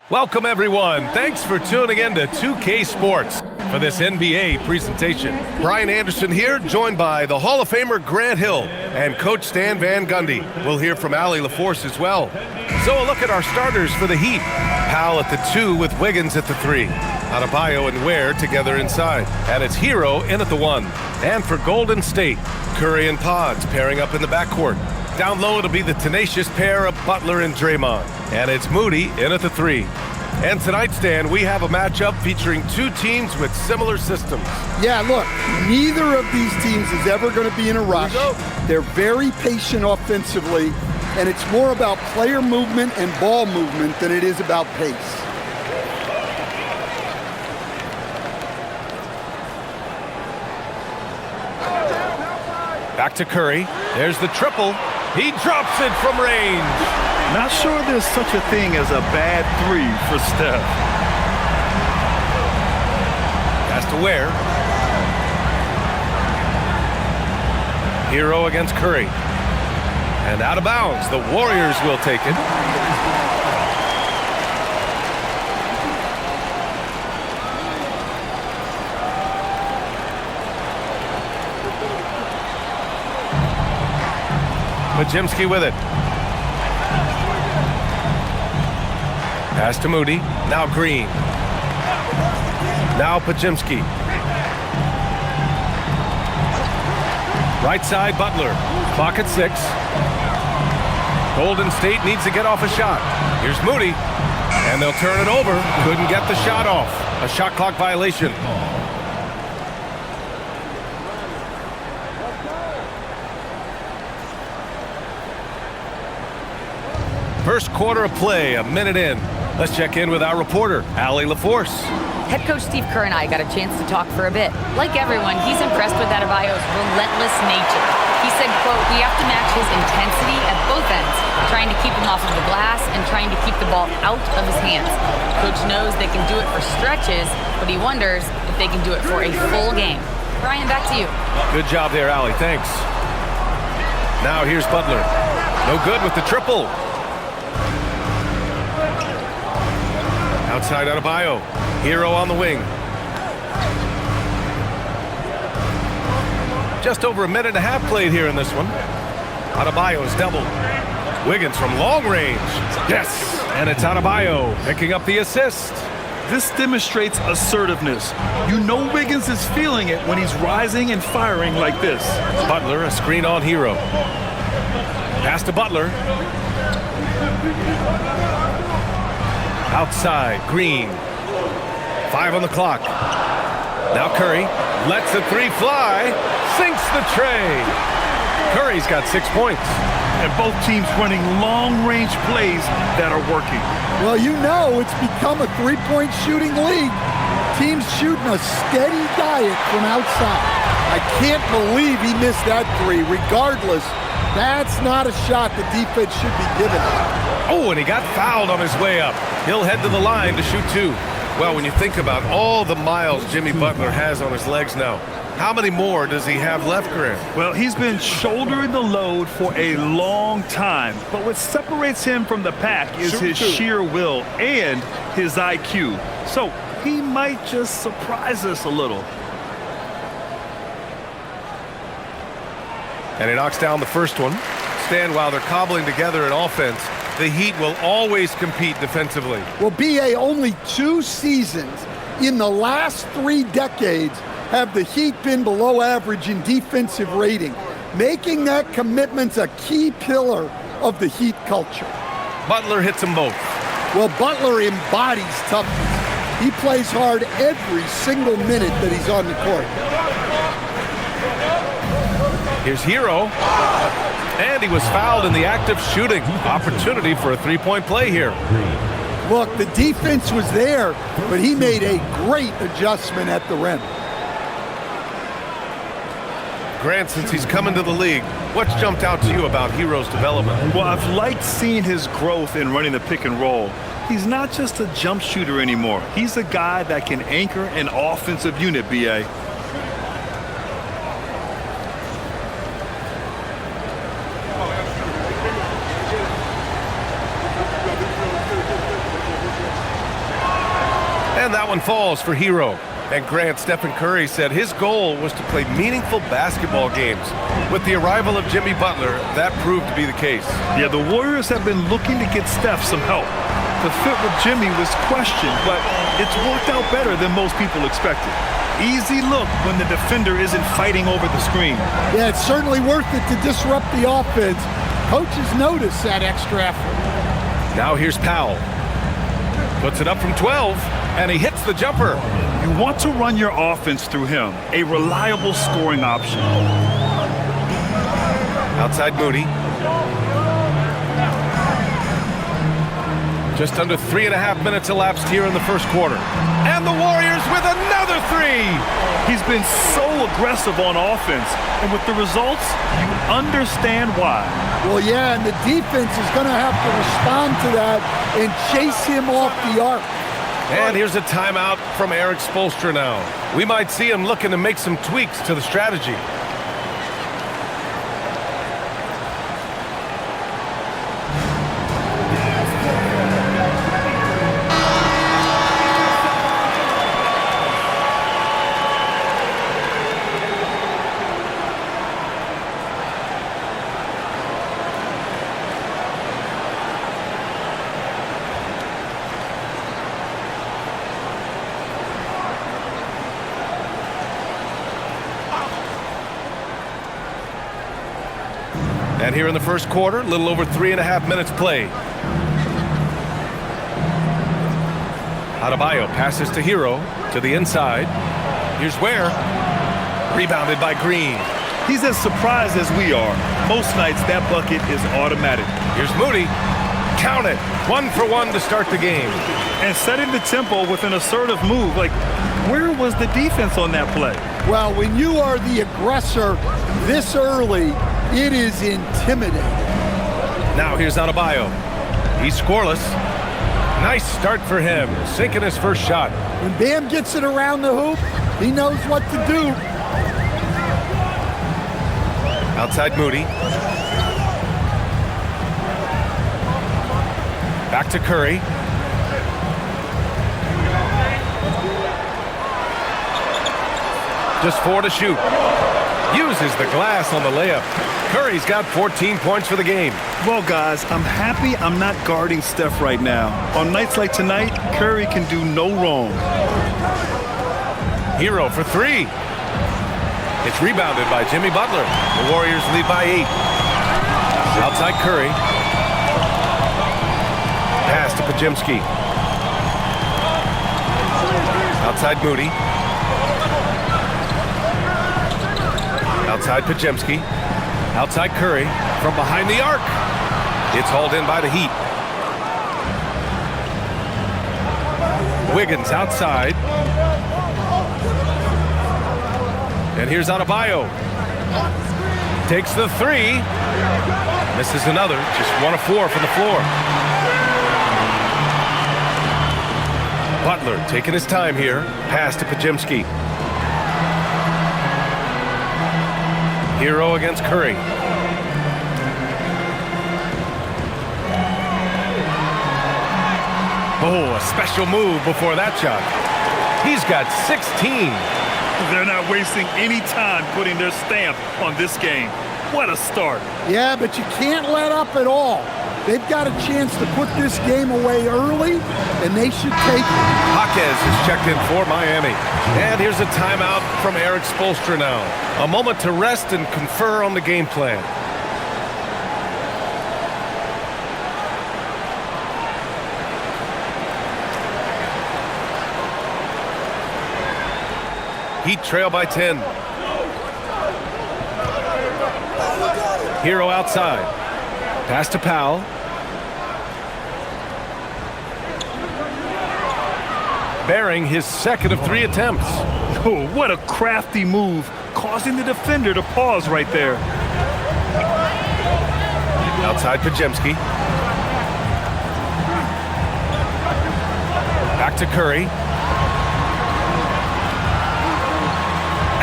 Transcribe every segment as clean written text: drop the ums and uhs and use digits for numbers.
Welcome, everyone. Thanks for tuning in to 2K Sports for this NBA presentation. Brian Anderson here, joined by the Hall of Famer Grant Hill and Coach Stan Van Gundy. We'll hear from Allie LaForce as well. So a look at our starters for the Heat. Powell at the 2 with Wiggins at the 3. Adebayo and Ware together inside. And it's Hero in at the 1. And for Golden State, Curry and Pods pairing up in the backcourt. Down low, it'll be the tenacious pair of Butler and Draymond. And it's Moody in at the 3. And tonight, Stan, we have a matchup featuring two teams with similar systems. Yeah, look, neither of these teams is ever going to be in a rush. They're very patient offensively, and it's more about player movement and ball movement than it is about pace. Back to Curry. There's the triple. He drops it from range. Not sure there's such a thing as a bad 3 for Steph. Pass to Ware. Hero against Curry. And out of bounds. The Warriors will take it. Pajimski with it. Pass to Moody. Now Green. Now Pajimski. Right side, Butler. Clock at 6. Golden State needs to get off a shot. Here's Moody. And they'll turn it over. Couldn't get the shot off. A shot clock violation. First quarter of play, a minute in. Let's check in with our reporter, Allie LaForce. Head coach Steve Kerr and I got a chance to talk for a bit. Like everyone, he's impressed with Adebayo's relentless nature. He said, quote, "We have to match his intensity at both ends, trying to keep him off of the glass and trying to keep the ball out of his hands. Coach knows they can do it for stretches, but he wonders if they can do it for a full game." Brian, back to you. Good job there, Allie. Thanks. Now here's Butler. No good with the triple. Outside Adebayo. Hero on the wing. Just over a minute and a half played here in this one. Adebayo is doubled. Wiggins from long range. Yes! And it's Adebayo picking up the assist. This demonstrates assertiveness. You know Wiggins is feeling it when he's rising and firing like this. Butler, a screen on Hero. Pass to Butler. Outside, Green. 5 on the clock. Now Curry lets the 3 fly. Sinks the tray. Curry's got 6 points. And both teams running long-range plays that are working. Well, you know it's become a three-point shooting league. Teams shooting a steady diet from outside. I can't believe he missed that 3. Regardless, that's not a shot the defense should be giving him. Oh, and he got fouled on his way up. He'll head to the line to shoot 2. Well, when you think about all the miles Jimmy Butler has on his legs now, how many more does he have left, Grant? Well, he's been shouldering the load for a long time, but what separates him from the pack is his sheer will and his IQ. So he might just surprise us a little. And he knocks down the first one. Stan, while they're cobbling together an offense, the Heat will always compete defensively. Well, B.A., only 2 seasons in the last 3 decades have the Heat been below average in defensive rating, making that commitment a key pillar of the Heat culture. Butler hits them both. Well, Butler embodies toughness. He plays hard every single minute that he's on the court. Here's Hero. And he was fouled in the act of shooting. Opportunity for a 3-point play here. Look, the defense was there, but he made a great adjustment at the rim. Grant, since he's come into the league, what's jumped out to you about Hero's development? Well, I've liked seeing his growth in running the pick and roll. He's not just a jump shooter anymore. He's a guy that can anchor an offensive unit, B.A. And that one falls for Hero. And Grant, Stephen Curry said his goal was to play meaningful basketball games. With the arrival of Jimmy Butler, that proved to be the case. Yeah, the Warriors have been looking to get Steph some help. The fit with Jimmy was questioned, but it's worked out better than most people expected. Easy look when the defender isn't fighting over the screen. Yeah, it's certainly worth it to disrupt the offense. Coaches notice that extra effort. Now here's Powell. Puts it up from 12, and he hits the jumper. You want to run your offense through him, a reliable scoring option. Outside Moody. Just under 3.5 minutes elapsed here in the first quarter. And the Warriors with another three! He's been so aggressive on offense, and with the results, you understand why. Well, yeah, and the defense is going to have to respond to that and chase him off the arc. And here's a timeout from Eric Spoelstra now. We might see him looking to make some tweaks to the strategy. And here in the first quarter, a little over 3.5 minutes played. Adebayo passes to Hero to the inside. Here's Ware. Rebounded by Green. He's as surprised as we are. Most nights, that bucket is automatic. Here's Moody. Count it. 1 for 1 to start the game. And setting the tempo with an assertive move. Like, where was the defense on that play? Well, when you are the aggressor this early, it is intimidating. Now here's Adebayo. He's scoreless. Nice start for him, sinking his first shot. When Bam gets it around the hoop, he knows what to do. Outside Moody. Back to Curry. Just 4 to shoot. Uses the glass on the layup. Curry's got 14 points for the game. Well, guys, I'm happy I'm not guarding Steph right now. On nights like tonight, Curry can do no wrong. Hero for 3. It's rebounded by Jimmy Butler. The Warriors lead by 8. Outside Curry. Pass to Podziemski. Outside Moody. Outside Podziemski. Outside Curry. From behind the arc. It's hauled in by the Heat. Wiggins outside. And here's Adebayo. Takes the 3. Misses another. Just 1 of 4 from the floor. Butler taking his time here. Pass to Podziemski. Hero against Curry. Oh, a special move before that shot. He's got 16. They're not wasting any time putting their stamp on this game. What a start. Yeah, but you can't let up at all. They've got a chance to put this game away early, and they should take it. Jaquez is checked in for Miami. And here's a timeout from Eric Spoelstra now. A moment to rest and confer on the game plan. Heat trail by 10. Hero outside. Pass to Powell. Bearing his second of 3 attempts. Oh, what a crafty move, causing the defender to pause right there. Outside Podziemski. Back to Curry.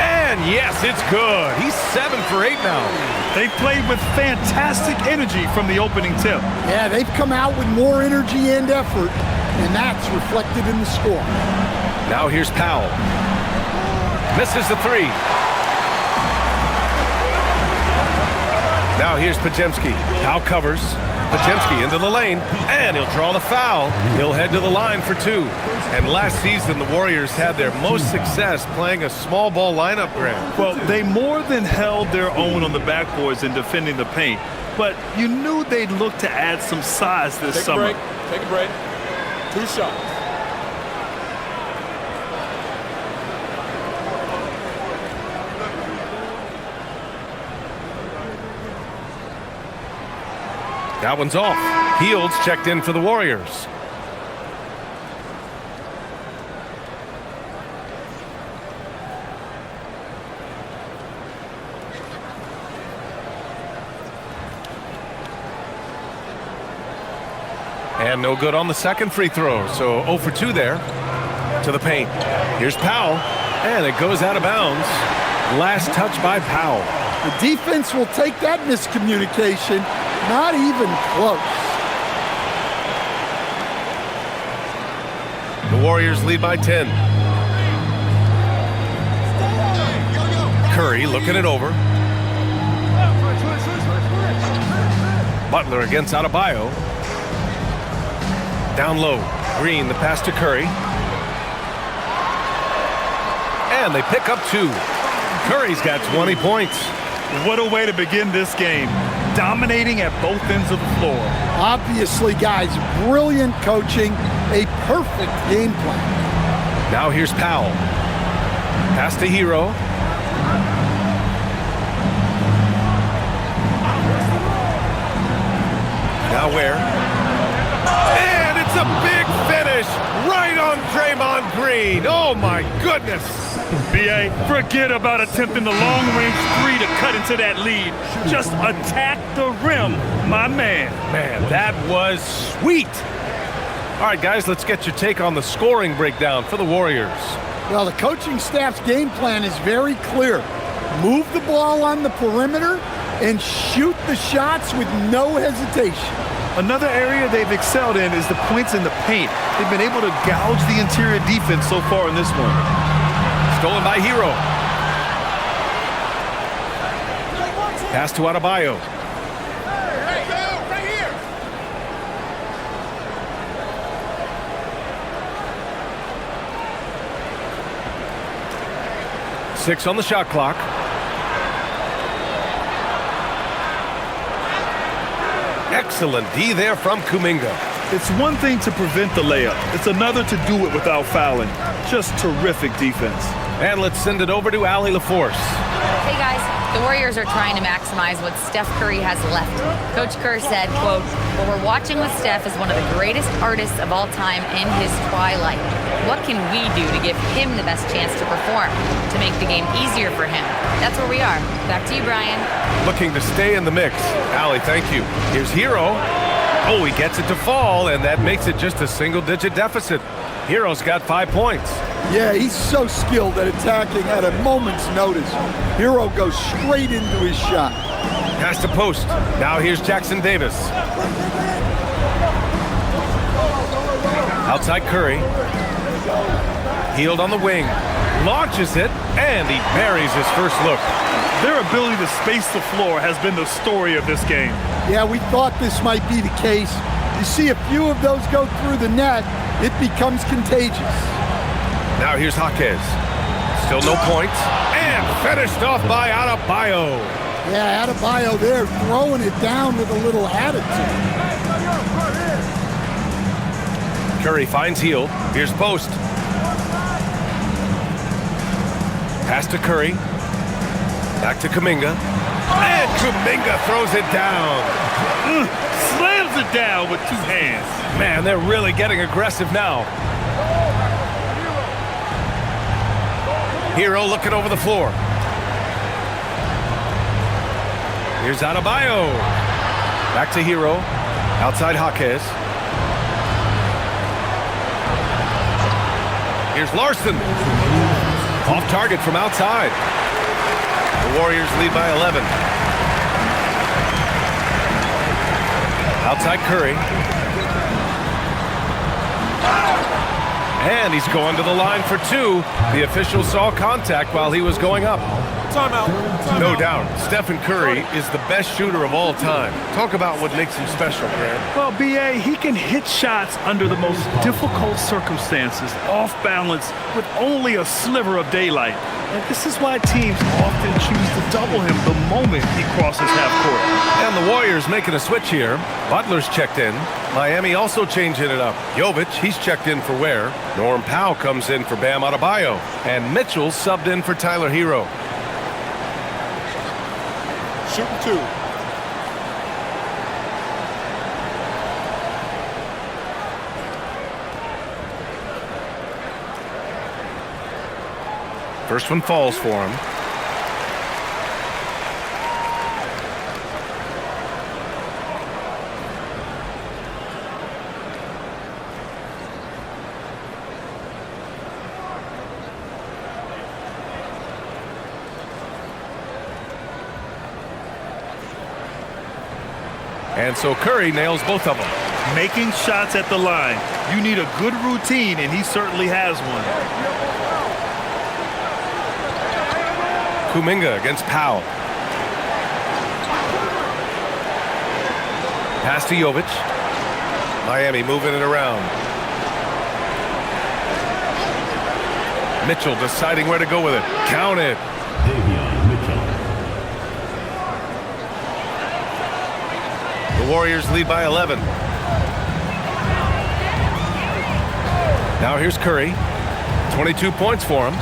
And yes, it's good. He's 7 for 8 now. They played with fantastic energy from the opening tip. Yeah, they've come out with more energy and effort. and that's reflected in the score. Now here's Powell. Misses the three. Now here's Podziemski. Powell covers. Podziemski into the lane, and he'll draw the foul. He'll head to the line for two. And last season, the Warriors had their most success playing a small ball lineup, Grant. Well, they more than held their own on the backboards in defending the paint. But you knew they'd look to add some size this summer. Take a break. 2 shots. That one's off. Fields checked in for the Warriors. And no good on the second free throw, so 0 for 2 there. To the paint. Here's Powell, and it goes out of bounds. Last touch by Powell. The defense will take that miscommunication. Not even close. The Warriors lead by 10. Curry looking it over. Butler against Adebayo. Down low. Green, the pass to Curry. And they pick up 2. Curry's got 20 points. What a way to begin this game. Dominating at both ends of the floor. Obviously, guys, brilliant coaching, a perfect game plan. Now here's Powell. Pass to Hero. Now where? And it's a big finish right on Draymond Green. Oh my goodness. B.A., forget about attempting the long-range 3 to cut into that lead. Just attack the rim, my man. Man, that was sweet. All right, guys, let's get your take on the scoring breakdown for the Warriors. Well, the coaching staff's game plan is very clear. Move the ball on the perimeter and shoot the shots with no hesitation. Another area they've excelled in is the points in the paint. They've been able to gouge the interior defense so far in this one. Stolen by Hero. Pass to Adebayo. Right here. 6 on the shot clock. Excellent D there from Kuminga. It's one thing to prevent the layup. It's another to do it without fouling. Just terrific defense. And let's send it over to Allie LaForce. Hey guys, the Warriors are trying to maximize what Steph Curry has left. Coach Kerr said, quote, "What we're watching with Steph is one of the greatest artists of all time in his twilight. What can we do to give him the best chance to perform, to make the game easier for him?" That's where we are. Back to you, Brian. Looking to stay in the mix. Allie, thank you. Here's Hero. Oh, he gets it to fall, and that makes it just a single-digit deficit. Hero's got 5 points. Yeah, he's so skilled at attacking at a moment's notice. Hero goes straight into his shot. Pass to post. Now here's Jackson Davis. Outside Curry. Healed on the wing. Launches it, and he buries his first look. Their ability to space the floor has been the story of this game. Yeah, we thought this might be the case. You see a few of those go through the net, it becomes contagious. Now here's Jaquez. Still no points. And finished off by Adebayo. Yeah, Adebayo there throwing it down with a little attitude. Curry finds Hield. Here's post. Pass to Curry. Back to Kuminga. And Kuminga throws it down. Slams it down with 2 hands. Man, they're really getting aggressive now. Hero looking over the floor. Here's Adebayo. Back to Hero. Outside Jaquez. Here's Larson. Off target from outside. The Warriors lead by 11. Outside Curry. And he's going to the line for two. The official saw contact while he was going up. Timeout. No doubt, Stephen Curry is the best shooter of all time. Talk about what makes him special, Grant. Well, B.A., he can hit shots under the most difficult circumstances, off balance, with only a sliver of daylight. And this is why teams often choose to double him the moment he crosses half court. And the Warriors making a switch here. Butler's checked in. Miami also changing it up. Jovic, he's checked in for Ware. Norm Powell comes in for Bam Adebayo. And Mitchell subbed in for Tyler Hero. Shooting two. First one falls for him. And so Curry nails both of them. Making shots at the line. You need a good routine, and he certainly has one. Kuminga against Powell. Pass to Jovic. Miami moving it around. Mitchell deciding where to go with it. Count it. The Warriors lead by 11. Now here's Curry. 22 points for him.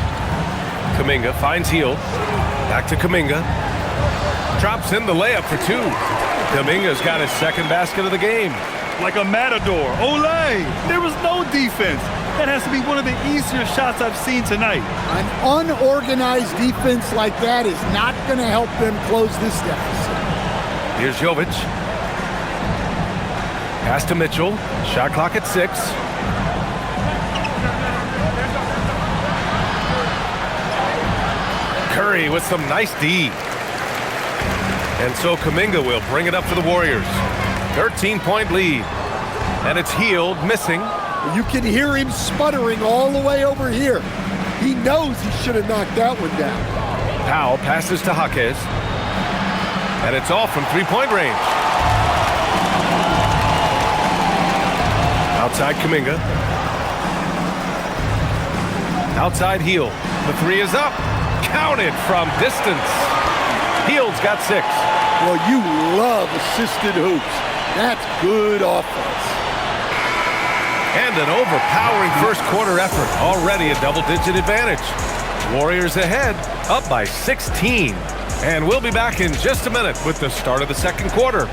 Kuminga finds Hield. Back to Kuminga. Drops in the layup for two. Kuminga's got his second basket of the game. Like a matador. Olé! There was no defense. That has to be one of the easier shots I've seen tonight. An unorganized defense like that is not going to help them close this deficit. Here's Jovic. Pass to Mitchell. Shot clock at 6. Curry with some nice D. And so Kuminga will bring it up for the Warriors. 13-point lead. And it's Hield missing. You can hear him sputtering all the way over here. He knows he should have knocked that one down. Powell passes to Jaquez. And it's off from three-point range. Outside Kuminga. Outside Hield. The three is up. Counted from distance. Hield's got 6. Well, you love assisted hoops. That's good offense. And an overpowering first quarter effort. Already a double-digit advantage. Warriors ahead, up by 16. And we'll be back in just a minute with the start of the second quarter.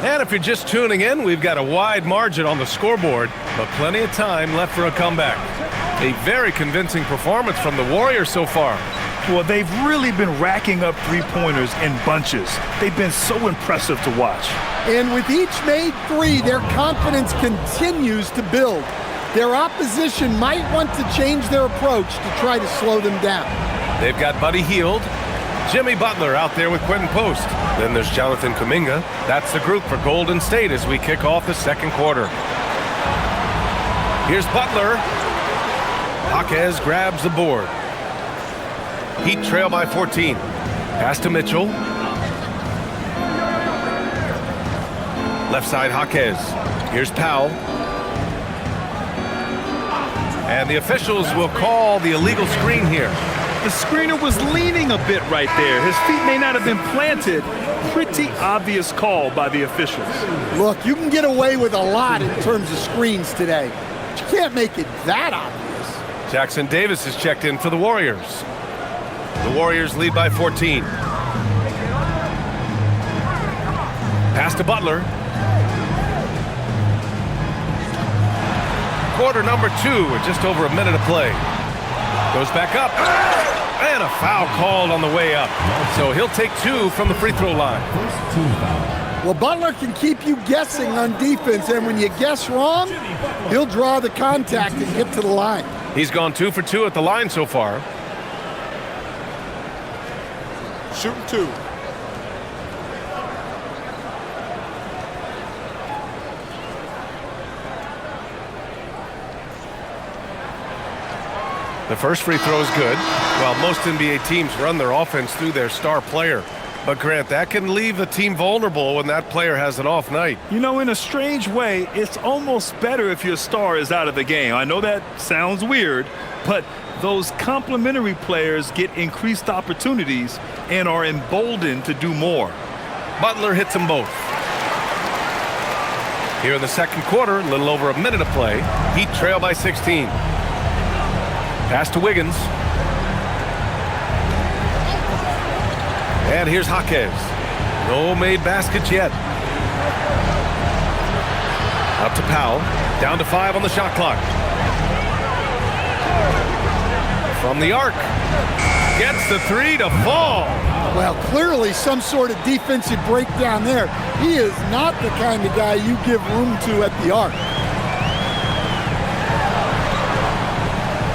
And if you're just tuning in, we've got a wide margin on the scoreboard, but plenty of time left for a comeback. A very convincing performance from the Warriors so far. Well, they've really been racking up three-pointers in bunches. They've been so impressive to watch. And with each made three, their confidence continues to build. Their opposition might want to change their approach to try to slow them down. They've got Buddy Hield, Jimmy Butler out there with Quentin Post. Then there's Jonathan Kuminga. That's the group for Golden State as we kick off the second quarter. Here's Butler. Jaquez grabs the board. Heat trail by 14. Pass to Mitchell. Left side Jaquez. Here's Powell. And the officials will call the illegal screen here. The screener was leaning a bit right there. His feet may not have been planted. Pretty obvious call by the officials. Look, you can get away with a lot in terms of screens today, but you can't make it that obvious. Jackson Davis is checked in for the Warriors. The Warriors lead by 14. Pass to Butler. Quarter number 2 with just over a minute of play. Goes back up. And a foul called on the way up. So he'll take 2 from the free throw line. Well, Butler can keep you guessing on defense, and when you guess wrong, he'll draw the contact and get to the line. He's gone 2 for 2 at the line so far. Shooting 2. The first free throw is good. Well, most NBA teams run their offense through their star player. But, Grant, that can leave the team vulnerable when that player has an off night. You know, in a strange way, it's almost better if your star is out of the game. I know that sounds weird, but those complementary players get increased opportunities and are emboldened to do more. Butler hits them both. Here in the second quarter, a little over a minute of play. Heat trail by 16. Pass to Wiggins. And here's Jaquez. No made baskets yet. Up to Powell. Down to 5 on the shot clock. From the arc. Gets the 3 to fall. Well, clearly some sort of defensive breakdown there. He is not the kind of guy you give room to at the arc.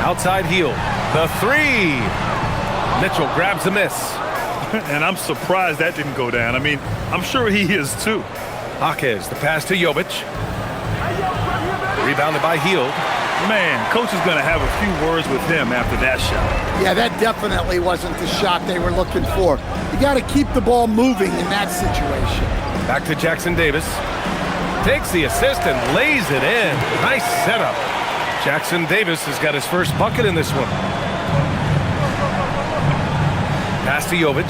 Outside heel. The 3. Mitchell grabs the miss. And I'm surprised that didn't go down. I mean, I'm sure he is too. Jaquez, the pass to Jovic. Rebounded by Hield. Man, coach is going to have a few words with him after that shot. Yeah, that definitely wasn't the shot they were looking for. You got to keep the ball moving in that situation. Back to Jackson Davis. Takes the assist and lays it in. Nice setup. Jackson Davis has got his first bucket in this one. Pass to Jovic.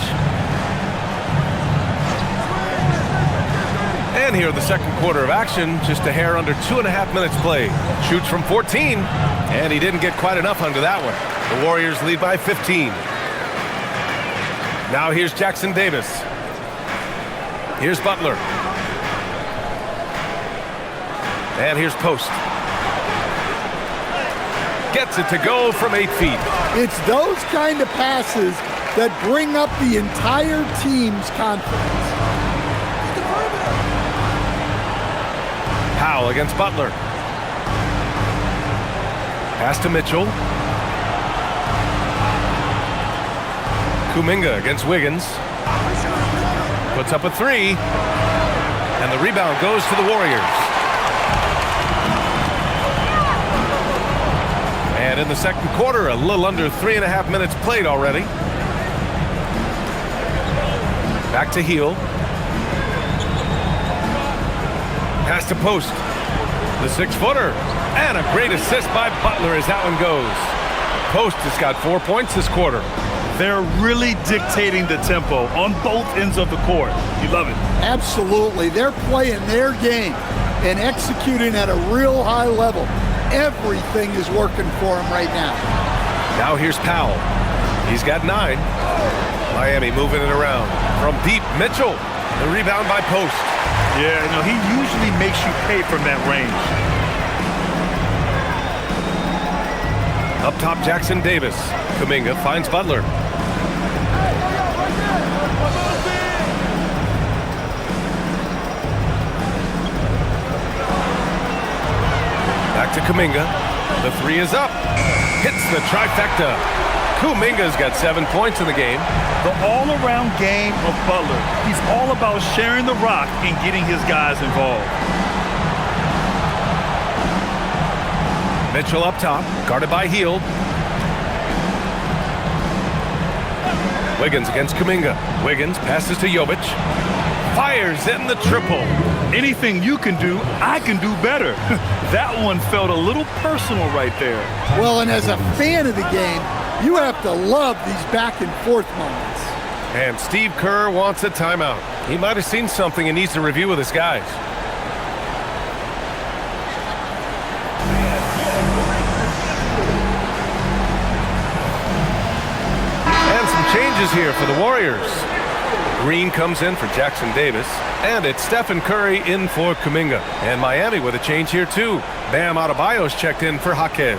And here in the second quarter of action, just a hair under 2.5 minutes played. Shoots from 14, and he didn't get quite enough under that one. The Warriors lead by 15. Now here's Jackson Davis. Here's Butler. And here's Post. Gets it to go from 8 feet. It's those kind of passes that bring up the entire team's confidence. Powell against Butler. Pass to Mitchell. Kuminga against Wiggins. Puts up a 3. And the rebound goes to the Warriors. And in the second quarter, a little under 3.5 minutes played already. Back to Heel. Pass to Post. The 6-footer. And a great assist by Butler as that one goes. Post has got 4 points this quarter. They're really dictating the tempo on both ends of the court. You love it. Absolutely. They're playing their game and executing at a real high level. Everything is working for him right now. Now here's Powell. He's got 9. Miami moving it around. From deep, Mitchell. The rebound by Post. Yeah, no, he usually makes you pay from that range. Up top, Jackson Davis. Kuminga finds Butler. Back to Kuminga. The 3 is up. Hits the trifecta. Kuminga's got 7 points in the game. The all-around game of Butler. He's all about sharing the rock and getting his guys involved. Mitchell up top, guarded by Hield. Wiggins against Kuminga. Wiggins passes to Jovic. Fires in the triple. Anything you can do, I can do better. That one felt a little personal right there. Well, and as a fan of the game, you have to love these back and forth moments. And Steve Kerr wants a timeout. He might have seen something and needs to review with his guys. And some changes here for the Warriors. Green comes in for Jackson Davis. And it's Stephen Curry in for Kuminga. And Miami with a change here too. Bam Adebayo's checked in for Jaquez.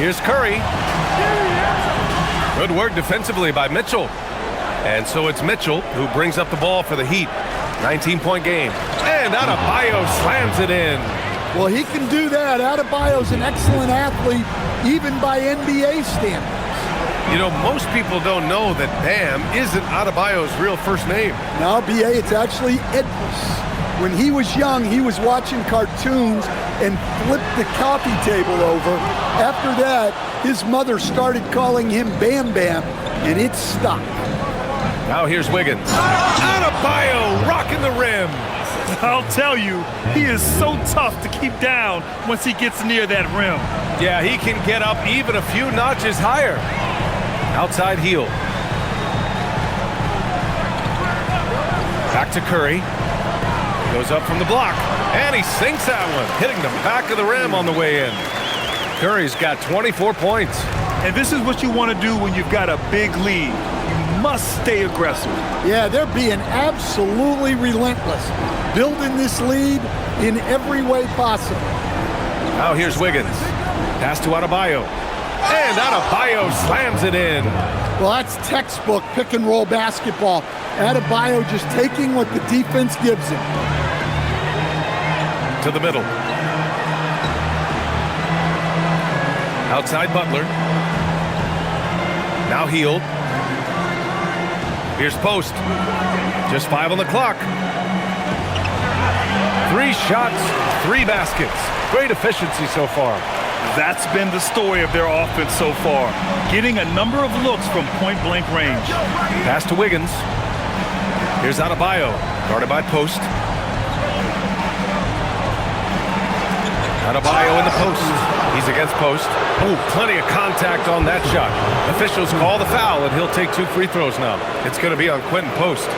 Here's Curry. Good work defensively by Mitchell. And so it's Mitchell who brings up the ball for the Heat. 19-point game. And Adebayo slams it in. Well, he can do that. Adebayo's an excellent athlete, even by NBA standards. You know, most people don't know that Bam isn't Adebayo's real first name. No, B.A., it's actually Edwards. When he was young, he was watching cartoons and flipped the coffee table over. After that, his mother started calling him Bam Bam, and it stuck. Now here's Wiggins. Adebayo rocking the rim. I'll tell you, he is so tough to keep down once he gets near that rim. Yeah, he can get up even a few notches higher. Outside heel. Back to Curry. Goes up from the block. And he sinks that one, hitting the back of the rim on the way in. Curry's got 24 points. And this is what you want to do when you've got a big lead. You must stay aggressive. Yeah, they're being absolutely relentless, building this lead in every way possible. Now here's Wiggins. Pass to Adebayo. And Adebayo slams it in. Well, that's textbook pick-and-roll basketball. Adebayo just taking what the defense gives him. To the middle. Outside Butler. Now Hield. Here's Post. Just 5 on the clock. 3 shots, 3 baskets. Great efficiency so far. That's been the story of their offense so far, getting a number of looks from point-blank range. Pass to Wiggins. Here's Adebayo, guarded by Post. Adebayo in the post. He's against Post. Oh, plenty of contact on that shot. Officials call the foul, and he'll take 2 free throws now. It's going to be on Quentin Post.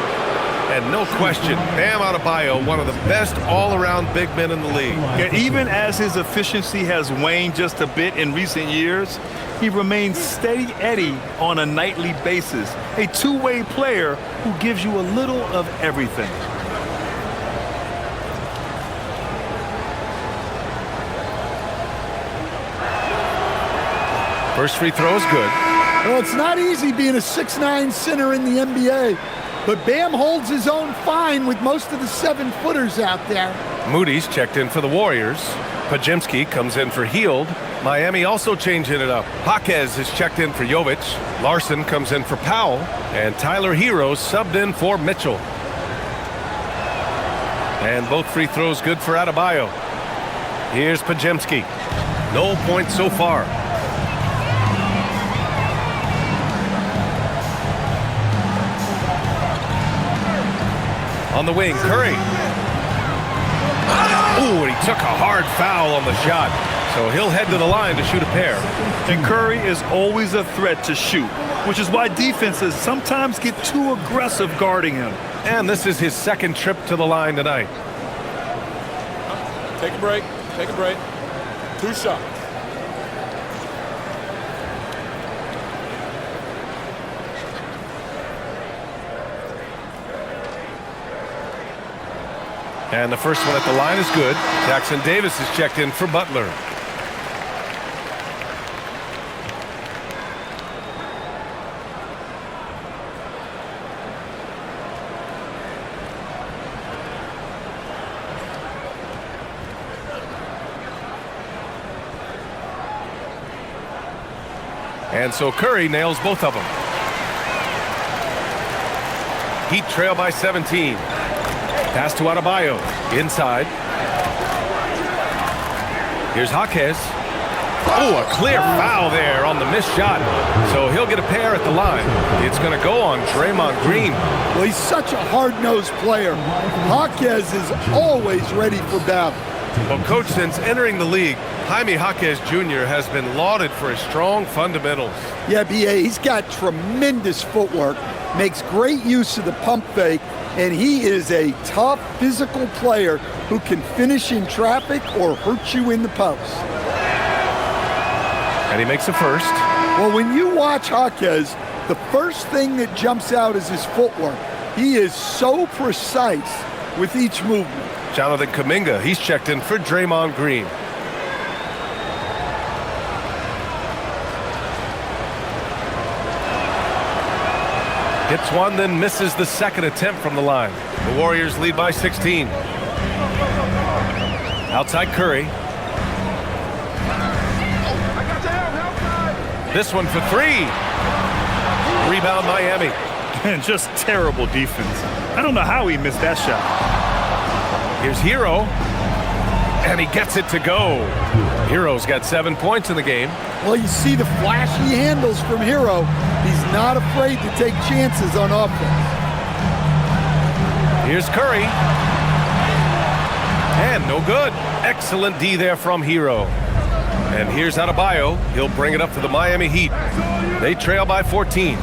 And no question, Bam Adebayo, one of the best all-around big men in the league. Yeah, even as his efficiency has waned just a bit in recent years, he remains steady Eddie on a nightly basis. A two-way player who gives you a little of everything. First free throw is good. Well, it's not easy being a 6'9" center in the NBA. But Bam holds his own fine with most of the 7-footers out there. Moody's checked in for the Warriors. Pajemski comes in for Hield. Miami also changing it up. Jaquez is checked in for Jovic. Larson comes in for Powell. And Tyler Hero subbed in for Mitchell. And both free throws good for Adebayo. Here's Pajemski. No points so far. On the wing, Curry. Ooh, and he took a hard foul on the shot. So he'll head to the line to shoot a pair. And Curry is always a threat to shoot, which is why defenses sometimes get too aggressive guarding him. And this is his 2nd trip to the line tonight. Take a break. Take a break. 2 shots. And the first one at the line is good. Jackson Davis is checked in for Butler. And so Curry nails both of them. Heat trail by 17. Pass to Adebayo. Inside. Here's Jaquez. Oh, a clear foul there on the missed shot. So he'll get a pair at the line. It's going to go on Draymond Green. Well, he's such a hard-nosed player. Jaquez is always ready for battle. Well, Coach, since entering the league, Jaime Jaquez Jr. has been lauded for his strong fundamentals. Yeah, B.A., he's got tremendous footwork, makes great use of the pump fake, and he is a tough physical player who can finish in traffic or hurt you in the post. And he makes the first. Well, when you watch Jaquez, the first thing that jumps out is his footwork. He is so precise with each movement. Jonathan Kuminga, he's checked in for Draymond Green. Hits one, then misses the second attempt from the line. The Warriors lead by 16. Outside Curry. This one for three. Rebound Miami. And just terrible defense. I don't know how he missed that shot. Here's Hero. And he gets it to go. Hero's got 7 points in the game. Well, you see the flashy handles from Hero. He's not afraid to take chances on offense. Here's Curry. And no good. Excellent D there from Hero. And here's Adebayo. He'll bring it up to the Miami Heat. They trail by 14.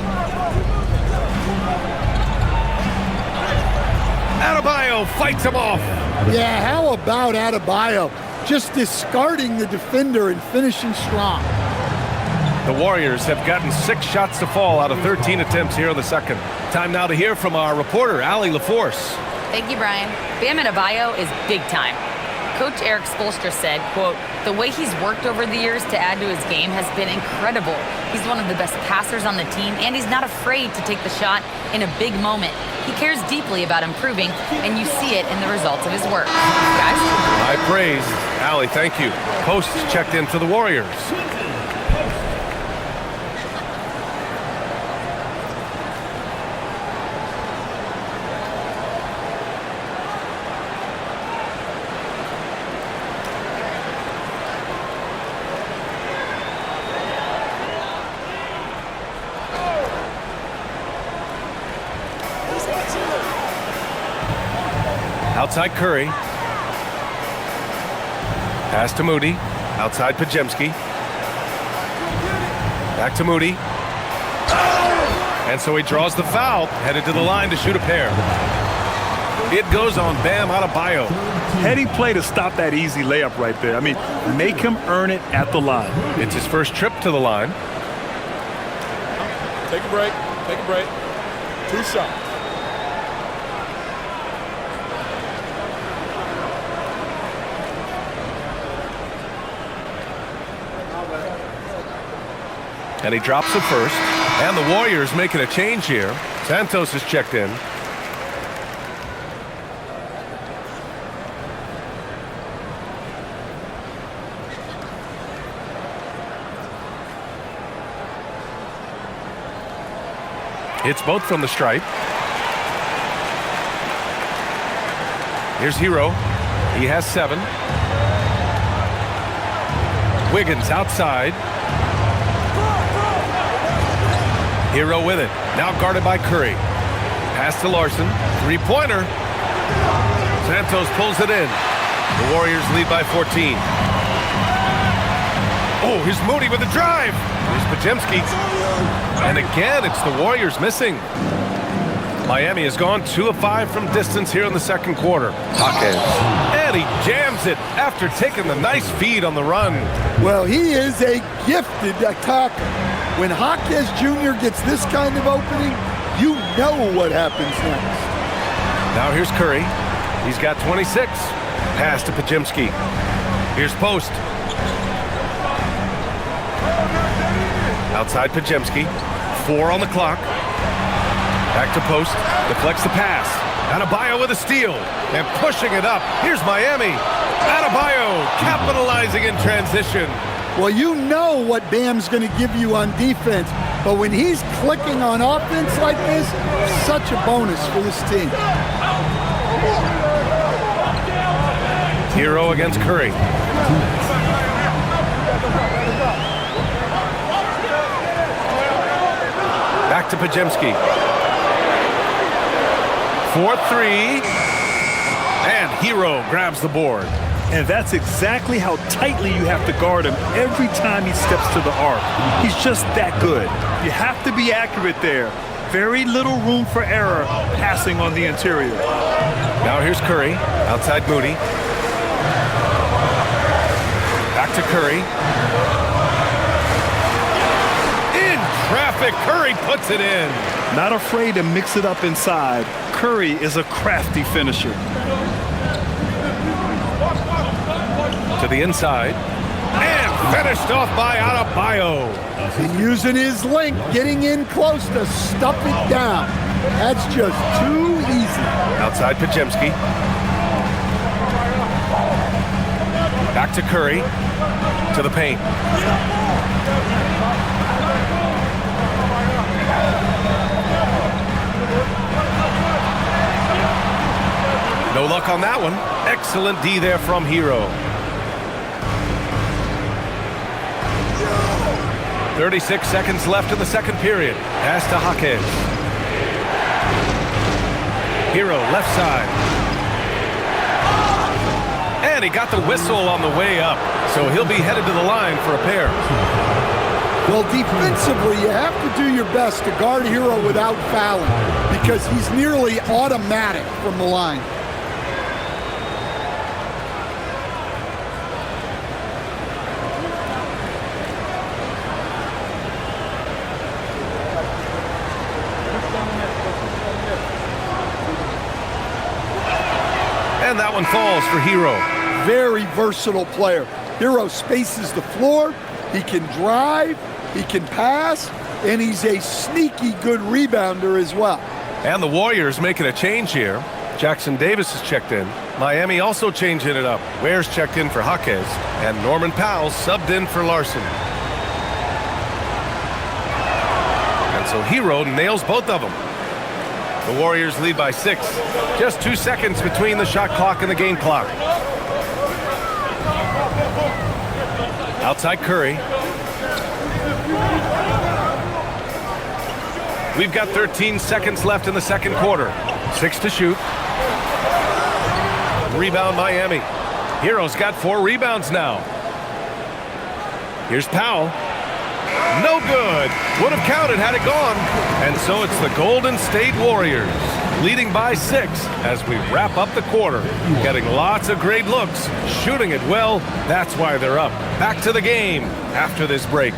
Adebayo fights him off. Yeah, how about Adebayo? Just discarding the defender and finishing strong. The Warriors have gotten 6 shots to fall out of 13 attempts here in the second. Time now to hear from our reporter, Allie LaForce. Thank you, Brian. Bam Adebayo is big time. Coach Eric Spoelstra said, quote, "The way he's worked over the years to add to his game has been incredible. He's one of the best passers on the team, and he's not afraid to take the shot in a big moment. He cares deeply about improving, and you see it in the results of his work." Guys? High praise. Allie, thank you. Post checked in for the Warriors. Outside Curry. Pass to Moody. Outside Pajemski. Back to Moody. And so he draws the foul. Headed to the line to shoot a pair. It goes on Bam Adebayo. Heady play to stop that easy layup right there. I mean, make him earn it at the line. It's his first trip to the line. Take a break. Take a break. 2 shots. And he drops it first. And the Warriors making a change here. Santos is checked in. Hits both from the stripe. Here's Hero. He has 7. Wiggins outside. Hero with it. Now guarded by Curry. Pass to Larson. 3-pointer. Santos pulls it in. The Warriors lead by 14. Oh, here's Moody with the drive. Here's Pajemski. And again, it's the Warriors missing. Miami has gone 2 of 5 from distance here in the second quarter. Hawkins. And he jams it after taking the nice feed on the run. Well, he is a gifted attacker. When Hawkins Jr. gets this kind of opening, you know what happens next. Now here's Curry. He's got 26. Pass to Pajemski. Here's Post. Outside Pajemski. 4 on the clock. Back to Post. Deflects the pass. Adebayo with a steal. And pushing it up. Here's Miami. Adebayo capitalizing in transition. Well, you know what Bam's going to give you on defense, but when he's clicking on offense like this, such a bonus for this team. Hero against Curry. Back to Pajemski. 4-3. And Hero grabs the board. And that's exactly how tightly you have to guard him every time he steps to the arc. He's just that good. You have to be accurate there. Very little room for error passing on the interior. Now here's Curry. Outside Moody. Back to Curry. In traffic, Curry puts it in. Not afraid to mix it up inside. Curry is a crafty finisher. To the inside. And finished off by Adebayo. And using his length, getting in close to stuff it down. That's just too easy. Outside Pajemski. Back to Curry. To the paint. No luck on that one. Excellent D there from Hero. 36 seconds left in the second period. Pass to Jaquez. Hero left side. And he got the whistle on the way up. So he'll be headed to the line for a pair. Well, defensively, you have to do your best to guard Hero without fouling because he's nearly automatic from the line. And that one falls for Hero. Very versatile player. Hero spaces the floor. He can drive. He can pass. And he's a sneaky good rebounder as well. And the Warriors making a change here. Jackson Davis is checked in. Miami also changing it up. Ware's checked in for Jaquez. And Norman Powell subbed in for Larson. And so Hero nails both of them. The Warriors lead by 6. Just 2 seconds between the shot clock and the game clock. Outside Curry. We've got 13 seconds left in the second quarter. 6 to shoot. Rebound Miami. Hero's got 4 rebounds now. Here's Powell. No good. Would have counted had it gone. And so it's the Golden State Warriors leading by 6 as we wrap up the quarter. Getting lots of great looks, shooting it well. That's why they're up. Back to the game after this break.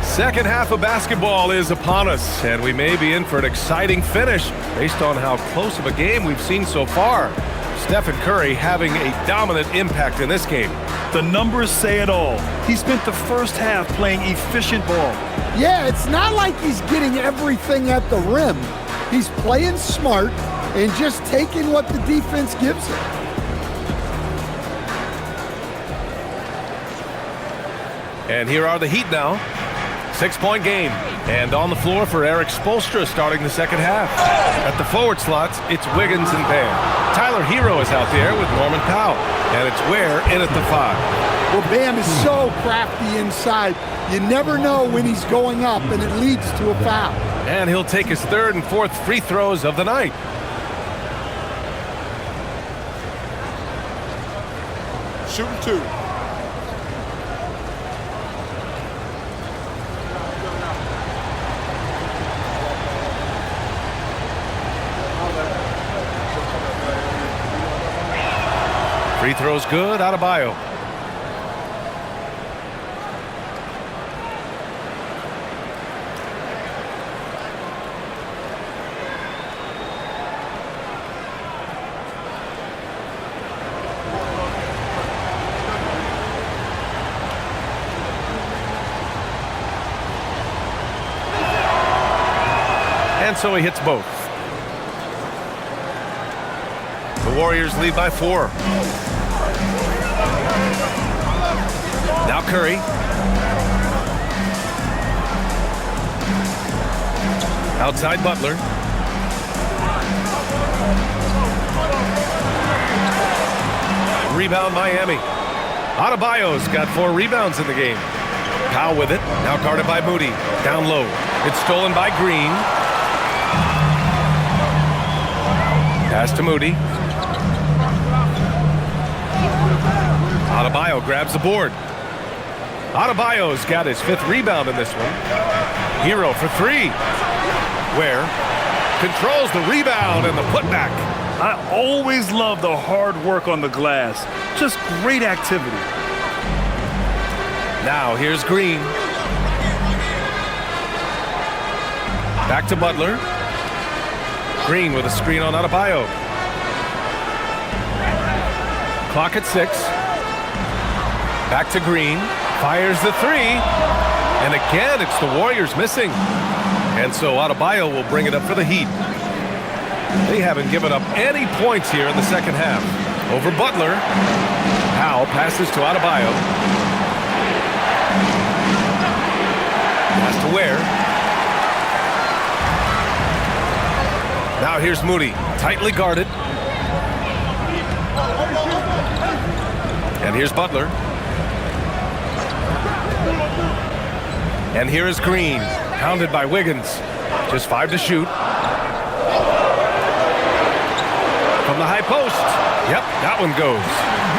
Second half of basketball is upon us, and we may be in for an exciting finish based on how close of a game we've seen so far. Stephen Curry having a dominant impact in this game. The numbers say it all. He spent the first half playing efficient ball. Yeah, it's not like he's getting everything at the rim. He's playing smart and just taking what the defense gives him. And here are the Heat now. 6-point game. And on the floor for Eric Spoelstra starting the second half. At the forward slots, it's Wiggins and Bam. Tyler Hero is out there with Norman Powell. And it's Ware in at the 5. Well, Bam is so crafty inside. You never know when he's going up, and it leads to a foul. And he'll take his 3rd and 4th free throws of the night. Shooting 2. Free throws good, Adebayo. And so he hits both. The Warriors lead by 4. Now Curry. Outside Butler. Rebound Miami. Adebayo's got 4 rebounds in the game. Powell with it, now guarded by Moody. Down low. It's stolen by Green. Pass to Moody. Adebayo grabs the board. Adebayo's got his 5th rebound in this one. Hero for 3. Ware controls the rebound and the putback. I always love the hard work on the glass. Just great activity. Now here's Green. Back to Butler. Green with a screen on Adebayo. Clock at 6. Back to Green. Fires the 3. And again, it's the Warriors missing. And so Adebayo will bring it up for the Heat. They haven't given up any points here in the second half. Over Butler. Powell passes to Adebayo. Pass to Ware. Now here's Moody, tightly guarded. And here's Butler. And here is Green, hounded by Wiggins. Just 5 to shoot. From the high post. Yep, that one goes.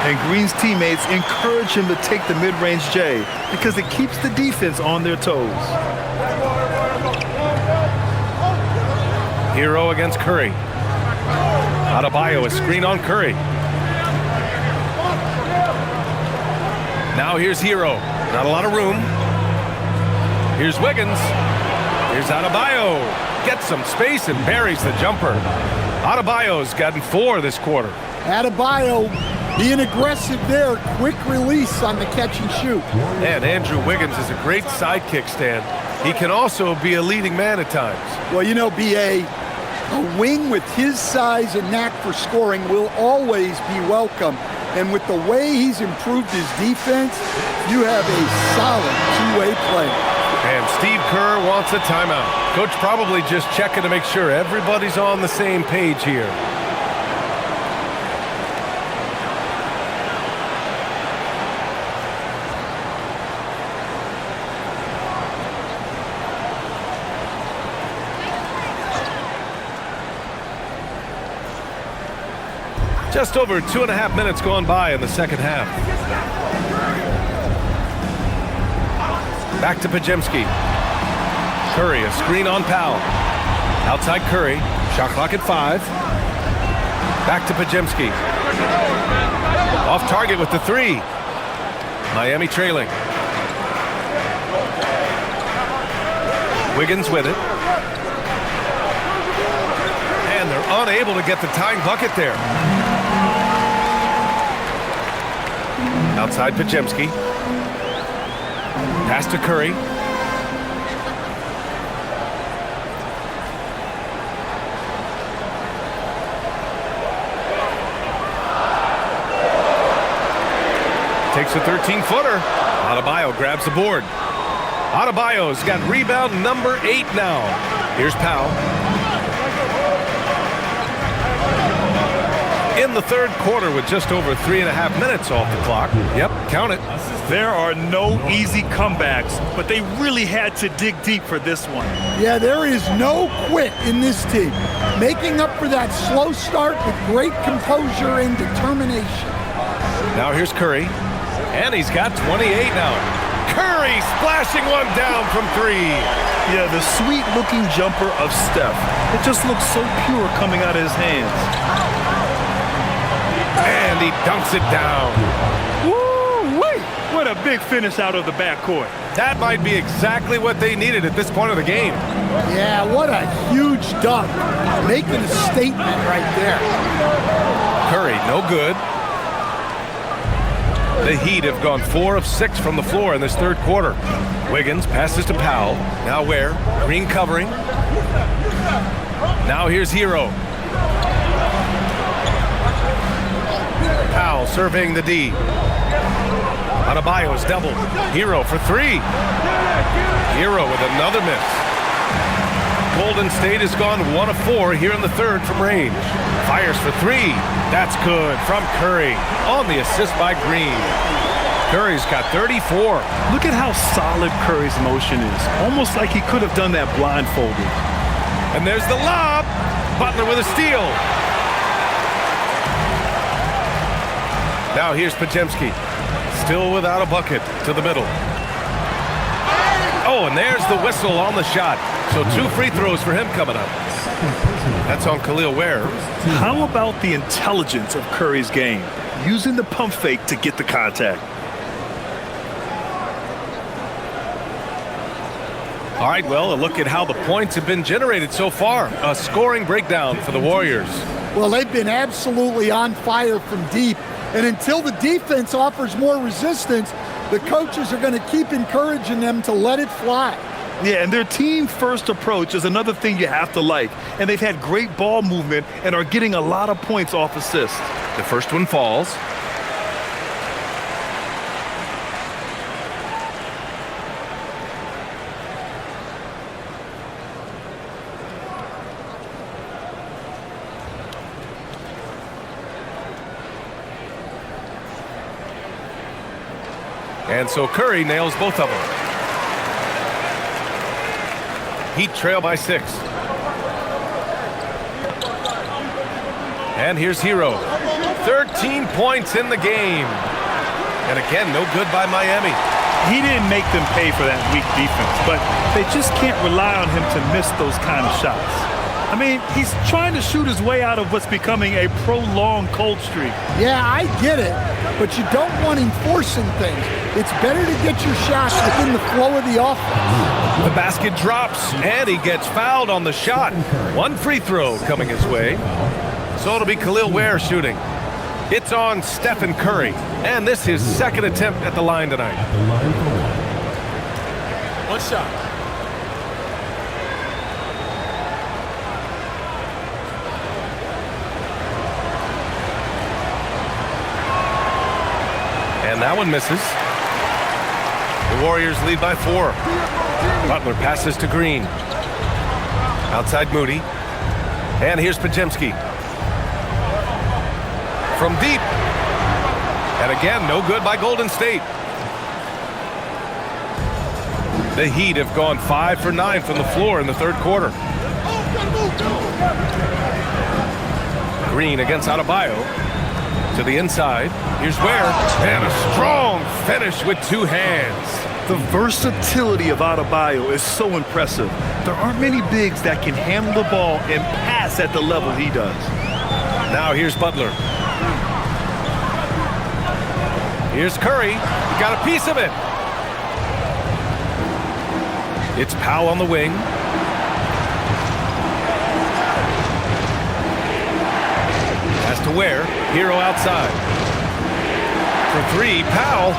And Green's teammates encourage him to take the mid-range J because it keeps the defense on their toes. Hero against Curry. Adebayo a screen on Curry. Now here's Hero. Not a lot of room. Here's Wiggins. Here's Adebayo. Gets some space and buries the jumper. Adebayo's gotten 4 this quarter. Adebayo being aggressive there. Quick release on the catch and shoot. And Andrew Wiggins is a great sidekick, Stan. He can also be a leading man at times. Well, you know, B.A., a wing with his size and knack for scoring will always be welcome. And with the way he's improved his defense, you have a solid two-way play. And Steve Kerr wants a timeout. Coach probably just checking to make sure everybody's on the same page here. Just over 2.5 minutes gone by in the second half. Back to Pajemski. Curry, a screen on Powell. Outside Curry. Shot clock at 5. Back to Pajemski. Off target with the 3. Miami trailing. Wiggins with it. And they're unable to get the tying bucket there. Outside Pajemski. Pass to Curry. Takes a 13-footer. Adebayo grabs the board. Adebayo's got rebound number 8 now. Here's Powell. In the third quarter with just over 3.5 minutes off the clock. Yep, count it. There are no easy comebacks, but they really had to dig deep for this one. Yeah, there is no quit in this team. Making up for that slow start with great composure and determination. Now here's Curry, and he's got 28 now. Curry splashing one down from 3. Yeah, the sweet-looking jumper of Steph. It just looks so pure coming out of his hands. And he dunks it down. Woo-wee! What a big finish out of the backcourt. That might be exactly what they needed at this point of the game. Yeah, what a huge dunk. Making a statement right there. Curry, no good. The Heat have gone 4 of 6 from the floor in this third quarter. Wiggins passes to Powell. Now Ware. Green covering. Now here's Hero. Powell surveying the D. Adebayo is doubled. Hero for 3. Hero with another miss. Golden State has gone 1 of 4 here in the third from range. Fires for 3. That's good from Curry on the assist by Green. Curry's got 34. Look at how solid Curry's motion is. Almost like he could have done that blindfolded. And there's the lob. Butler with a steal. Now here's Podziemski. Still without a bucket to the middle. Oh, and there's the whistle on the shot. So 2 free throws for him coming up. That's on Khalil Ware. How about the intelligence of Curry's game? Using the pump fake to get the contact. All right, well, a look at how the points have been generated so far. A scoring breakdown for the Warriors. Well, they've been absolutely on fire from deep. And until the defense offers more resistance, the coaches are going to keep encouraging them to let it fly. Yeah, and their team-first approach is another thing you have to like. And they've had great ball movement and are getting a lot of points off assists. The first one falls. And so Curry nails both of them. Heat trail by 6. And here's Hero. 13 points in the game. And again, no good by Miami. He didn't make them pay for that weak defense, but they just can't rely on him to miss those kind of shots. I mean, he's trying to shoot his way out of what's becoming a prolonged cold streak. Yeah, I get it, but you don't want him forcing things. It's better to get your shots within the flow of the offense. The basket drops, and he gets fouled on the shot. 1 free throw coming his way. So it'll be Khalil Ware shooting. It's on Stephen Curry, and this is his second attempt at the line tonight. 1 shot. And that one misses. The Warriors lead by 4. Butler passes to Green. Outside Moody. And here's Podziemski. From deep. And again, no good by Golden State. The Heat have gone 5 for 9 from the floor in the third quarter. Green against Adebayo. To the inside. Here's Ware. And a strong finish with 2 hands. The versatility of Adebayo is so impressive. There aren't many bigs that can handle the ball and pass at the level he does. Now here's Butler. Here's Curry. Got a piece of it. It's Powell on the wing. Pass to Ware. Hero outside. For 3, Powell.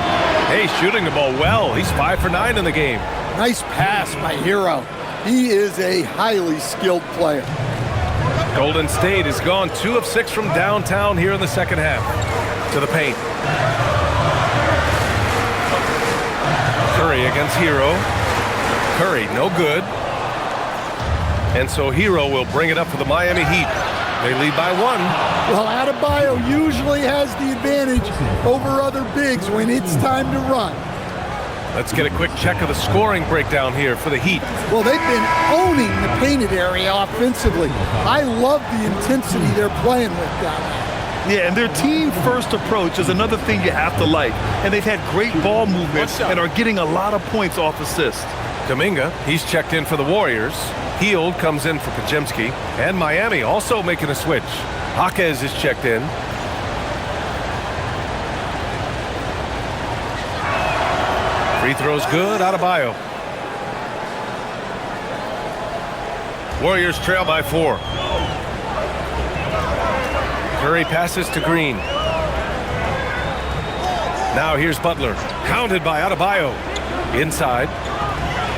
Hey, shooting the ball well. He's 5 for 9 in the game. Nice pass by Hero. He is a highly skilled player. Golden State has gone 2 of 6 from downtown here in the second half. To the paint. Curry against Hero. Curry, no good. And so Hero will bring it up for the Miami Heat. They lead by 1. Well, Adebayo usually has the advantage over other bigs when it's time to run. Let's get a quick check of the scoring breakdown here for the Heat. Well, they've been owning the painted area offensively. I love the intensity they're playing with down there. Yeah, and their team-first approach is another thing you have to like. And they've had great ball movement and are getting a lot of points off assists. Kuminga, he's checked in for the Warriors. Hield comes in for Podziemski. And Miami also making a switch. Jaquez is checked in. Free throws good, Adebayo. Warriors trail by 4. Curry passes to Green. Now here's Butler, hounded by Adebayo. Inside.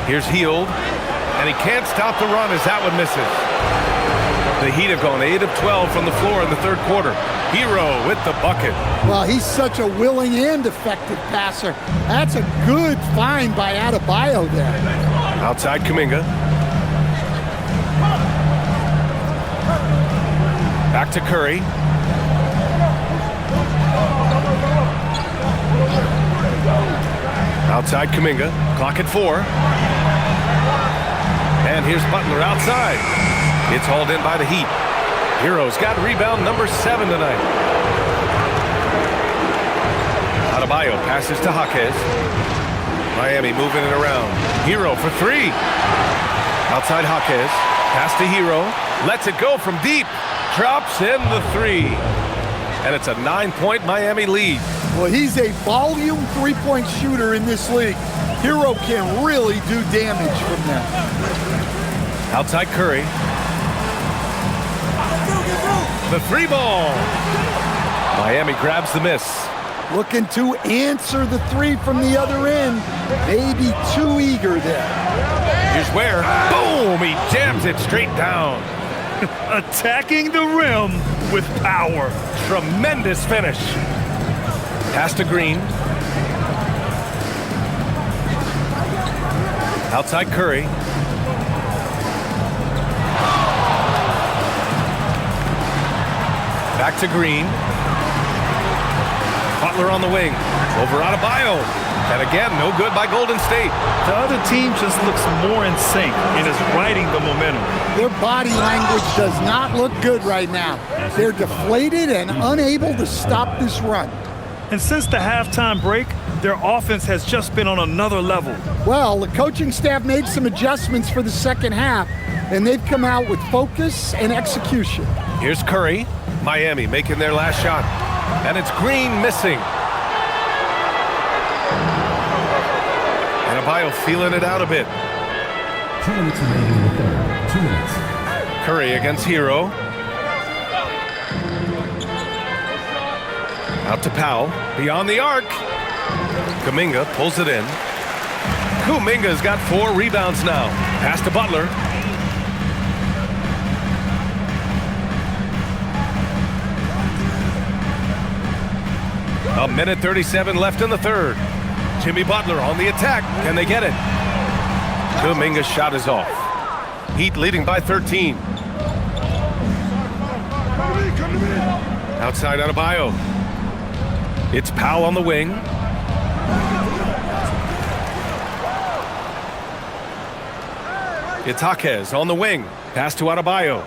Here's Hield. And he can't stop the run as that one misses. The Heat have gone 8 of 12 from the floor in the third quarter. Hero with the bucket. Well, he's such a willing and effective passer. That's a good find by Adebayo there. Outside Kuminga. Back to Curry. Outside Kuminga. Clock at 4. And here's Butler outside. It's hauled in by the Heat. Hero's got rebound number 7 tonight. Adebayo passes to Jaquez. Miami moving it around. Hero for 3. Outside Jaquez. Pass to Hero. Lets it go from deep. Drops in the 3. And it's a 9-point Miami lead. Well, he's a volume three-point shooter in this league. Hero can really do damage from that. Outside Curry. The 3 ball. Miami grabs the miss. Looking to answer the 3 from the other end. Maybe too eager there. Here's Ware. Boom! He jams it straight down. Attacking the rim with power. Tremendous finish. Pass to Green. Outside Curry. Back to Green. Butler on the wing. Over Adebayo. And again, no good by Golden State. The other team just looks more in sync and is riding the momentum. Their body language does not look good right now. They're deflated and unable to stop this run. And since the halftime break, their offense has just been on another level. Well, the coaching staff made some adjustments for the second half, and they've come out with focus and execution. Here's Curry. Miami making their last shot. And it's Green missing. Adebayo feeling it out a bit. 2 minutes remaining in the third. 2 minutes. Curry against Hero. Out to Powell. Beyond the arc. Kuminga pulls it in. Kuminga's got 4 rebounds now. Pass to Butler. A minute 37 left in the third. Jimmy Butler on the attack. Can they get it? Kuminga's shot is off. Heat leading by 13. Outside Adebayo. It's Powell on the wing. It's Jaquez on the wing. Pass to Adebayo.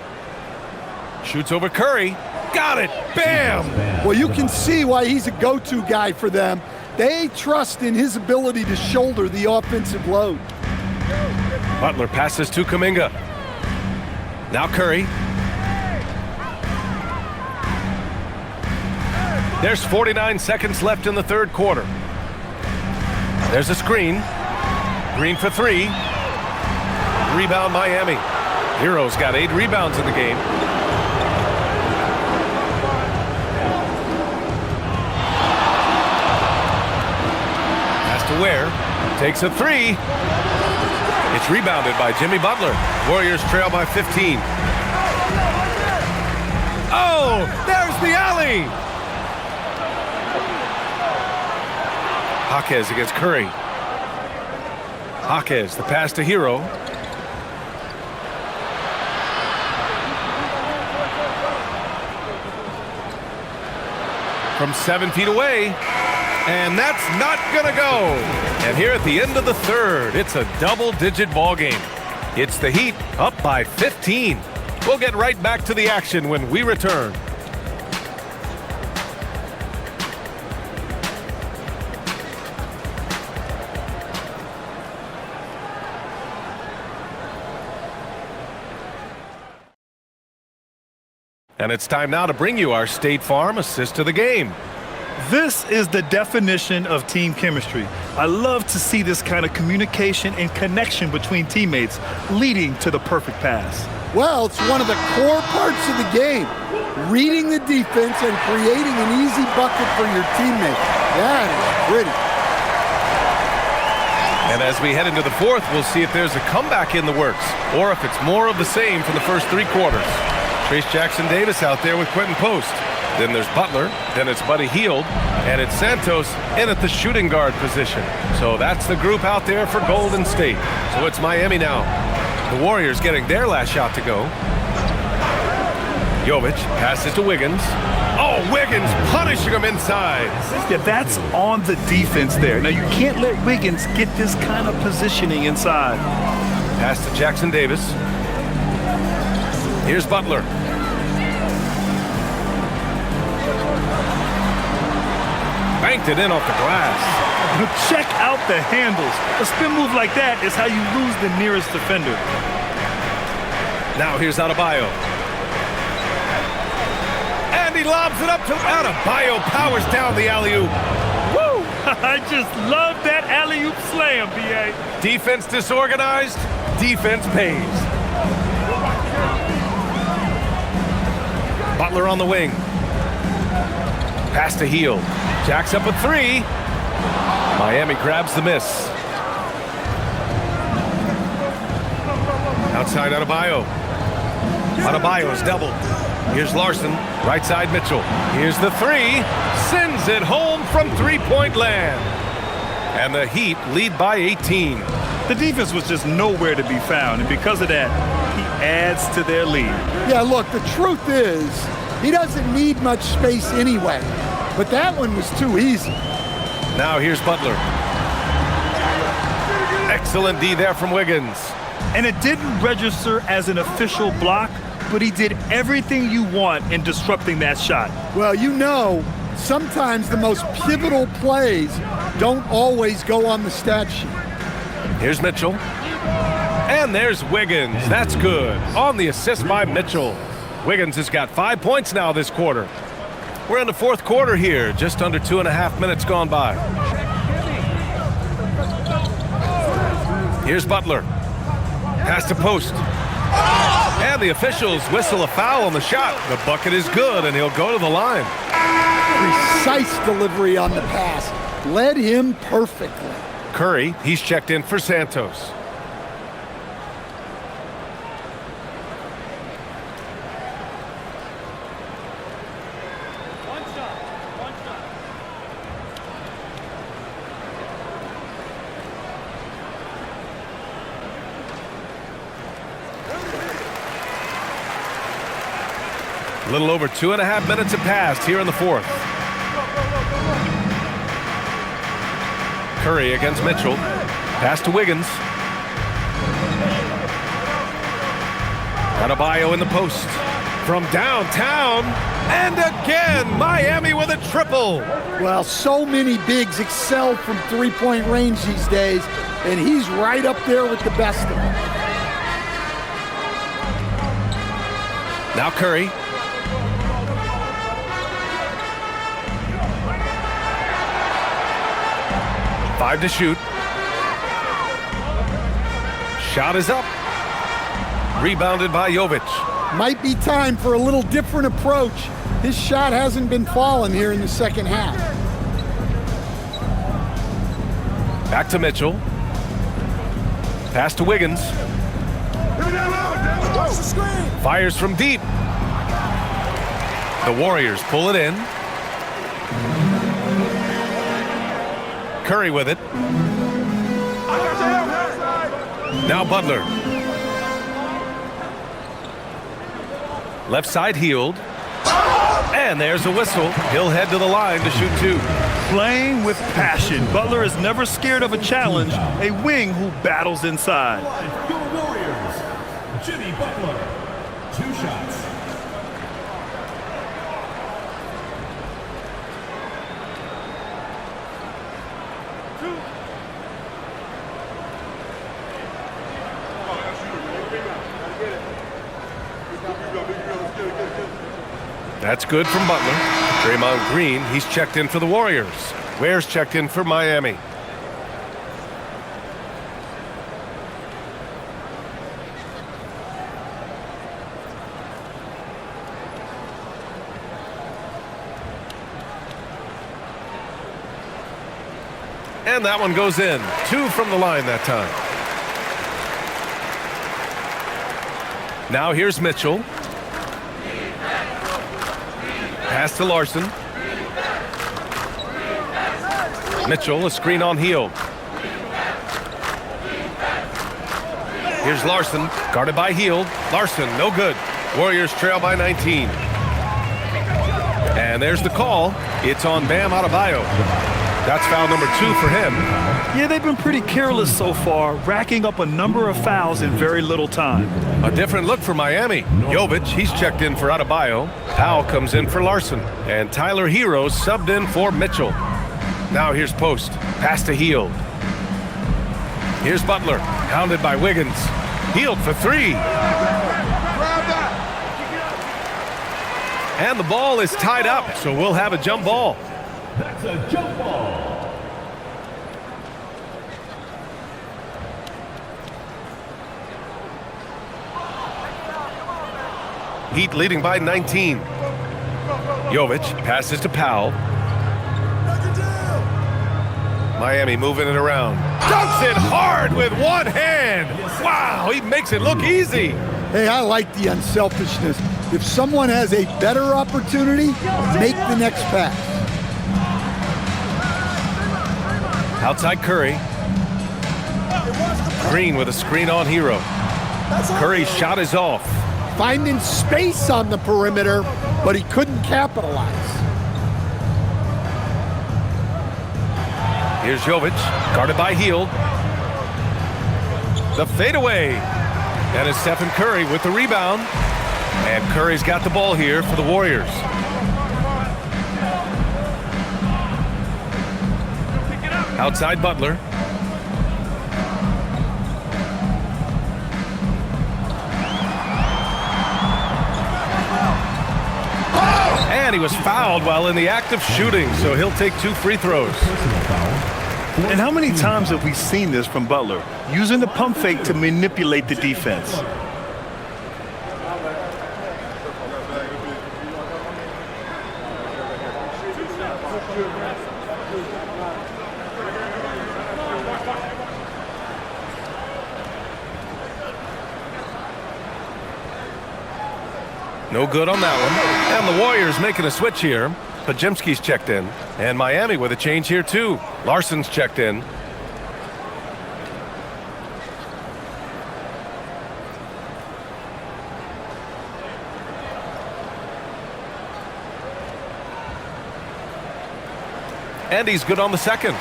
Shoots over Curry. Got it. Bam! Well, you can see why he's a go-to guy for them. They trust in his ability to shoulder the offensive load. Butler passes to Kuminga. Now Curry. There's 49 seconds left in the third quarter. There's a screen. Green for 3. Rebound Miami. Hero's got 8 rebounds in the game. Ware takes a 3. It's rebounded by Jimmy Butler. Warriors trail by 15. Oh, there's the alley. Jaquez against Curry. Jaquez, the pass to Hero. From 7 feet away. And that's not gonna go. And here at the end of the third, it's a double-digit ball game. It's the Heat up by 15. We'll get right back to the action when we return. And it's time now to bring you our State Farm assist to the game. This is the definition of team chemistry. I love to see this kind of communication and connection between teammates leading to the perfect pass. Well, it's one of the core parts of the game. Reading the defense and creating an easy bucket for your teammate. That is pretty. And as we head into the fourth, we'll see if there's a comeback in the works or if it's more of the same from the first 3 quarters. Trace Jackson-Davis out there with Quentin Post. Then there's Butler, then it's Buddy Hield, and it's Santos in at the shooting guard position. So that's the group out there for Golden State. So it's Miami now. The Warriors getting their last shot to go. Jovic passes to Wiggins. Oh, Wiggins punishing him inside. Yeah, that's on the defense there. Now, you can't let Wiggins get this kind of positioning inside. Pass to Jackson Davis. Here's Butler. Banked it in off the glass. Check out the handles. A spin move like that is how you lose the nearest defender. Now here's Adebayo. And he lobs it up to Adebayo, powers down the alley-oop. Woo! I just love that alley-oop slam, B.A. Defense disorganized, defense pays. Butler on the wing. Pass to Hield. Jacks up a three. Miami grabs the miss. Outside Adebayo. Adebayo is doubled. Here's Larson. Right side Mitchell. Here's the three. Sends it home from three-point land. And the Heat lead by 18. The defense was just nowhere to be found, and because of that, he adds to their lead. Yeah, look, the truth is, he doesn't need much space anyway. But that one was too easy. Now here's Butler. Excellent D there from Wiggins. And it didn't register as an official block, but he did everything you want in disrupting that shot. Well, you know, sometimes the most pivotal plays don't always go on the stat sheet. Here's Mitchell. And there's Wiggins. That's good. On the assist by Mitchell. Wiggins has got 5 points now this quarter. We're in the fourth quarter here. Just under 2.5 minutes gone by. Here's Butler. Pass to post. And the officials whistle a foul on the shot. The bucket is good, and he'll go to the line. Precise delivery on the pass. Led him perfectly. Curry, he's checked in for Santos. A little over 2.5 minutes have passed here in the fourth. Curry against Mitchell. Pass to Wiggins. Adebayo in the post. From downtown. And again, Miami with a triple. Well, so many bigs excel from three-point range these days, and he's right up there with the best of them. Now Curry. Five to shoot. Shot is up. Rebounded by Jovic. Might be time for a little different approach. His shot hasn't been falling here in the second half. Back to Mitchell. Pass to Wiggins. Fires from deep. The Warriors pull it in. Curry with it. Now Butler. Left side Hield. And there's a whistle. He'll head to the line to shoot two. Playing with passion. Butler is never scared of a challenge. A wing who battles inside. Your Warriors, Jimmy Butler, 2 shots. That's good from Butler. Draymond Green, he's checked in for the Warriors. Ware's checked in for Miami. And that one goes in. 2 from the line that time. Now here's Mitchell. Pass to Larson. Mitchell, a screen on Hield. Here's Larson, guarded by Hield. Larson, no good. Warriors trail by 19. And there's the call. It's on Bam Adebayo. That's foul number 2 for him. Yeah, they've been pretty careless so far, racking up a number of fouls in very little time. A different look for Miami. Jovic, he's checked in for Adebayo. Powell comes in for Larson. And Tyler Hero subbed in for Mitchell. Now here's Post. Pass to Hield. Here's Butler. Hounded by Wiggins. Hield for 3. And the ball is tied up, so we'll have a jump ball. That's a jump ball. Heat leading by 19. Jovic passes to Powell. Miami moving it around. Dunks it hard with one hand. Wow, he makes it look easy. Hey, I like the unselfishness. If someone has a better opportunity, make the next pass. Outside Curry. Green with a screen on Hero. Curry's shot is off. Finding space on the perimeter, but he couldn't capitalize. Here's Jovic, guarded by Hield. The fadeaway. And it's Stephen Curry with the rebound. And Curry's got the ball here for the Warriors. Outside Butler. And he was fouled while in the act of shooting, so he'll take 2 free throws. And how many times have we seen this from Butler, using the pump fake to manipulate the defense? No good on that one. And the Warriors making a switch here. Podziemski's checked in. And Miami with a change here too. Larson's checked in. And he's good on the second.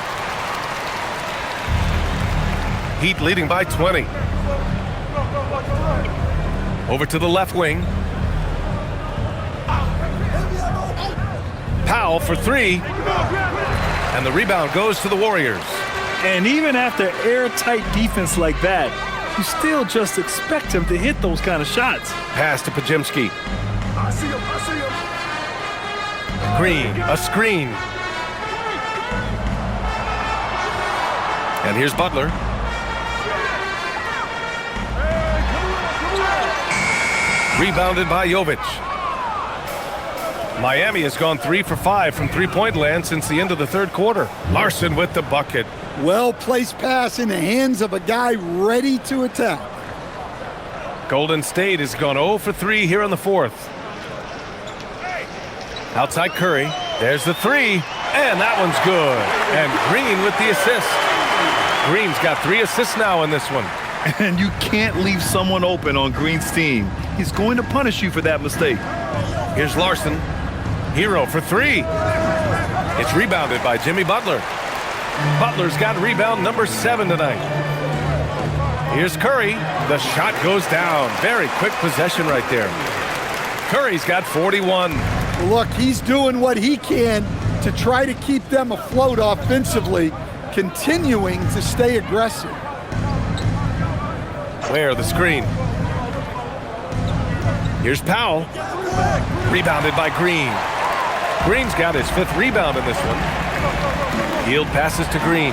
Heat leading by 20. Over to the left wing. Powell for 3. And the rebound goes to the Warriors. And even after airtight defense like that, you still just expect him to hit those kind of shots. Pass to Podziemski. Green, a screen. And here's Butler. Rebounded by Jovic. Miami has gone 3 for 5 from three-point land since the end of the third quarter. Larson with the bucket. Well-placed pass in the hands of a guy ready to attack. Golden State has gone 0 for 3 here in the fourth. Outside Curry. There's the 3. And that one's good. And Green with the assist. Green's got 3 assists now in this one. And you can't leave someone open on Green's team. He's going to punish you for that mistake. Here's Larson. Hero for 3. It's rebounded by Jimmy Butler. Butler's got rebound number 7 tonight. Here's Curry. The shot goes down. Very quick possession right there. Curry's got 41. Look, he's doing what he can to try to keep them afloat offensively, continuing to stay aggressive. Where the screen. Here's Powell. Rebounded by Green. Green's got his 5th rebound in this one. Hield passes to Green.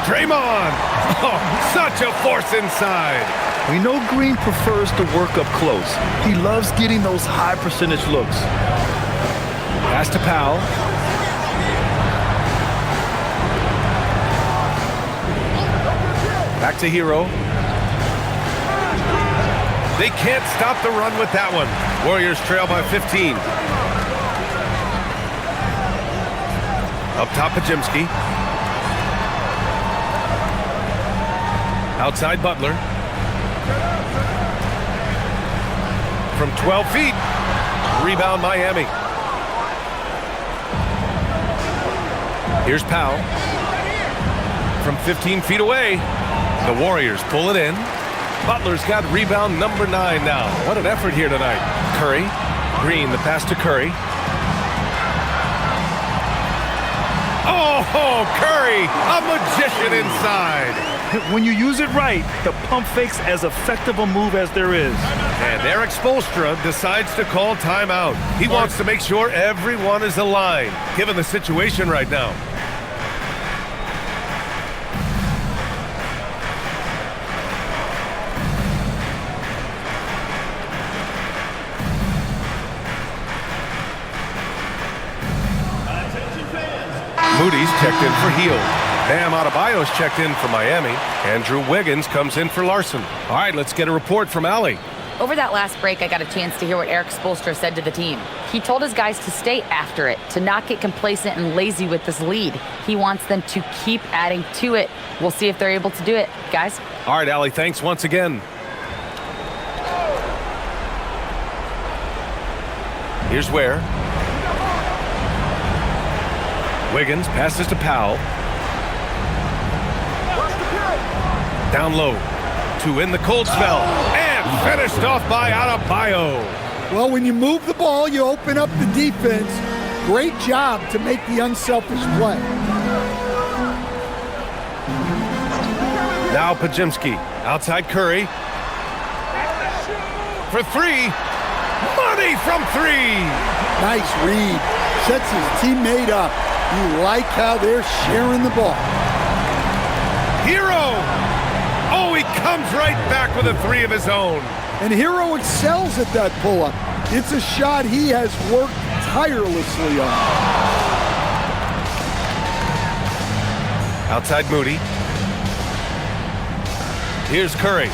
Draymond! Oh, such a force inside. We know Green prefers to work up close. He loves getting those high percentage looks. Pass to Powell. Back to Hero. They can't stop the run with that one. Warriors trail by 15. Up top, Podziemski. Outside Butler. From 12 feet. Rebound Miami. Here's Powell. From 15 feet away, the Warriors pull it in. Butler's got rebound number 9 now. What an effort here tonight. Curry. Green, the pass to Curry. Oh, Curry, a magician inside. When you use it right, the pump fake's as effective a move as there is. And Eric Spoelstra decides to call timeout. He wants to make sure everyone is aligned, given the situation right now. Moody's checked in for Heel. Bam Adebayo's checked in for Miami. Andrew Wiggins comes in for Larson. All right, let's get a report from Allie. Over that last break, I got a chance to hear what Eric Spoelstra said to the team. He told his guys to stay after it, to not get complacent and lazy with this lead. He wants them to keep adding to it. We'll see if they're able to do it, guys. All right, Allie, thanks once again. Here's Ware. Wiggins passes to Powell. Down low. To in the cold spell. And finished off by Adebayo. Well, when you move the ball, you open up the defense. Great job to make the unselfish play. Now Pajimski. Outside Curry. For 3. Money from 3. Nice read. Sets his teammate up. You like how they're sharing the ball. Hero! Oh, he comes right back with a 3 of his own. And Hero excels at that pull-up. It's a shot he has worked tirelessly on. Outside Moody. Here's Curry.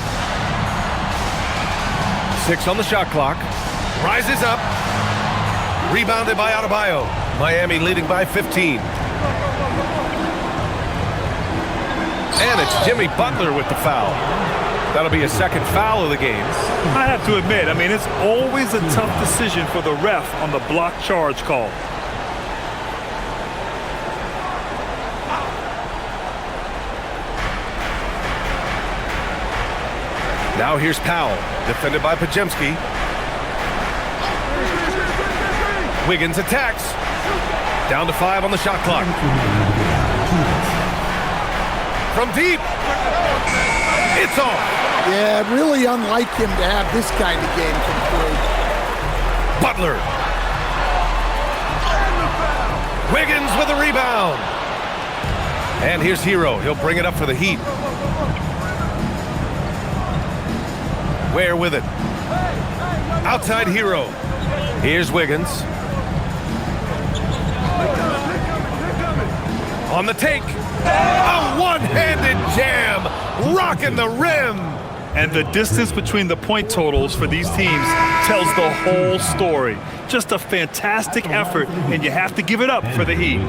6 on the shot clock. Rises up. Rebounded by Adebayo. Miami leading by 15. And it's Jimmy Butler with the foul. That'll be his second foul of the game. I have to admit, it's always a tough decision for the ref on the block charge call. Now here's Powell, defended by Pajimski. Wiggins attacks. Down to 5 on the shot clock. From deep. It's off. Yeah, really unlike him to have this kind of game from 3. Butler. Wiggins with a rebound. And here's Hero. He'll bring it up for the Heat. Ware with it. Outside Hero. Here's Wiggins. On the take. A one-handed jam. Rocking the rim. And the distance between the point totals for these teams tells the whole story. Just a fantastic effort, and you have to give it up for the Heat.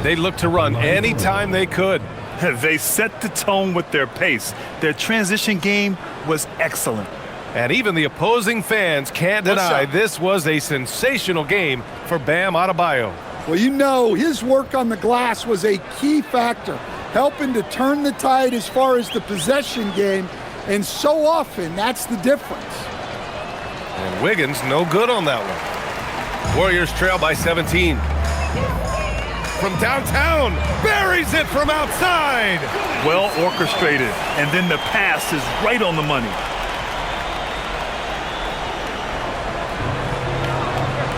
They looked to run anytime they could. They set the tone with their pace. Their transition game was excellent. And even the opposing fans can't deny this was a sensational game for Bam Adebayo. Well, you know, his work on the glass was a key factor, helping to turn the tide as far as the possession game, and so often that's the difference. And Wiggins no good on that one. Warriors trail by 17. From downtown, buries it from outside. Well orchestrated, and then the pass is right on the money.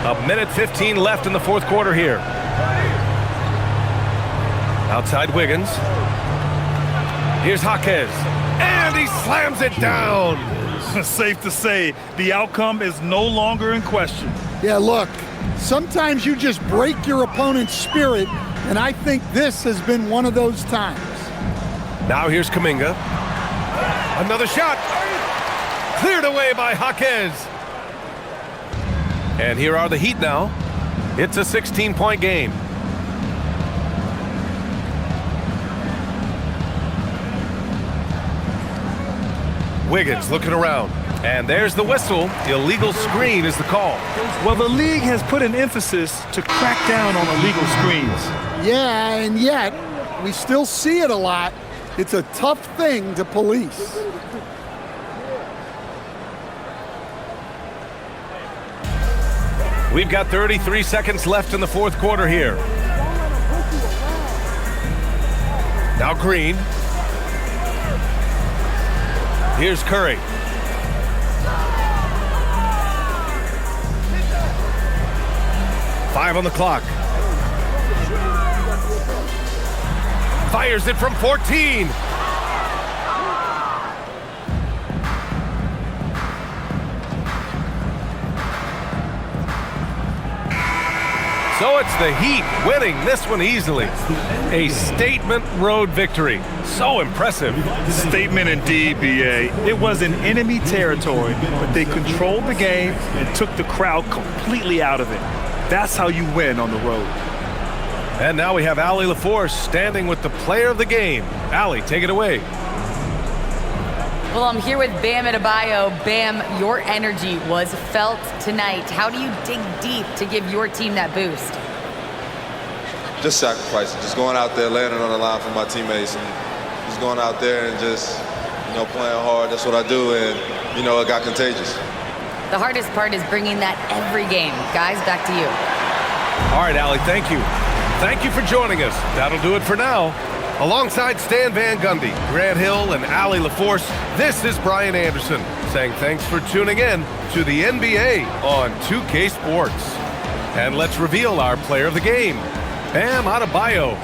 A minute 15 left in the fourth quarter here. Outside Wiggins. Here's Jaquez. And he slams it down. Safe to say, the outcome is no longer in question. Yeah, look, sometimes you just break your opponent's spirit, and I think this has been one of those times. Now here's Kuminga. Another shot. Cleared away by Jaquez. And here are the Heat now. It's a 16-point game. Wiggins looking around. And there's the whistle. Illegal screen is the call. Well, the league has put an emphasis to crack down on illegal screens. Yeah, and yet we still see it a lot. It's a tough thing to police. We've got 33 seconds left in the fourth quarter here. Now Green. Here's Curry. Five on the clock. Fires it from 14. So it's the Heat winning this one easily. A statement road victory. So impressive. Statement indeed, BA. It was in enemy territory, but they controlled the game and took the crowd completely out of it. That's how you win on the road. And now we have Allie LaForce standing with the player of the game. Allie, take it away. Well, I'm here with Bam Adebayo. Bam, your energy was felt tonight. How do you dig deep to give your team that boost? Just sacrificing, just going out there, laying it on the line for my teammates, and just going out there and just, playing hard. That's what I do, and, it got contagious. The hardest part is bringing that every game. Guys, back to you. All right, Allie, thank you. Thank you for joining us. That'll do it for now. Alongside Stan Van Gundy, Grant Hill, and Allie LaForce, this is Brian Anderson saying thanks for tuning in to the NBA on 2K Sports. And let's reveal our player of the game, Bam Adebayo.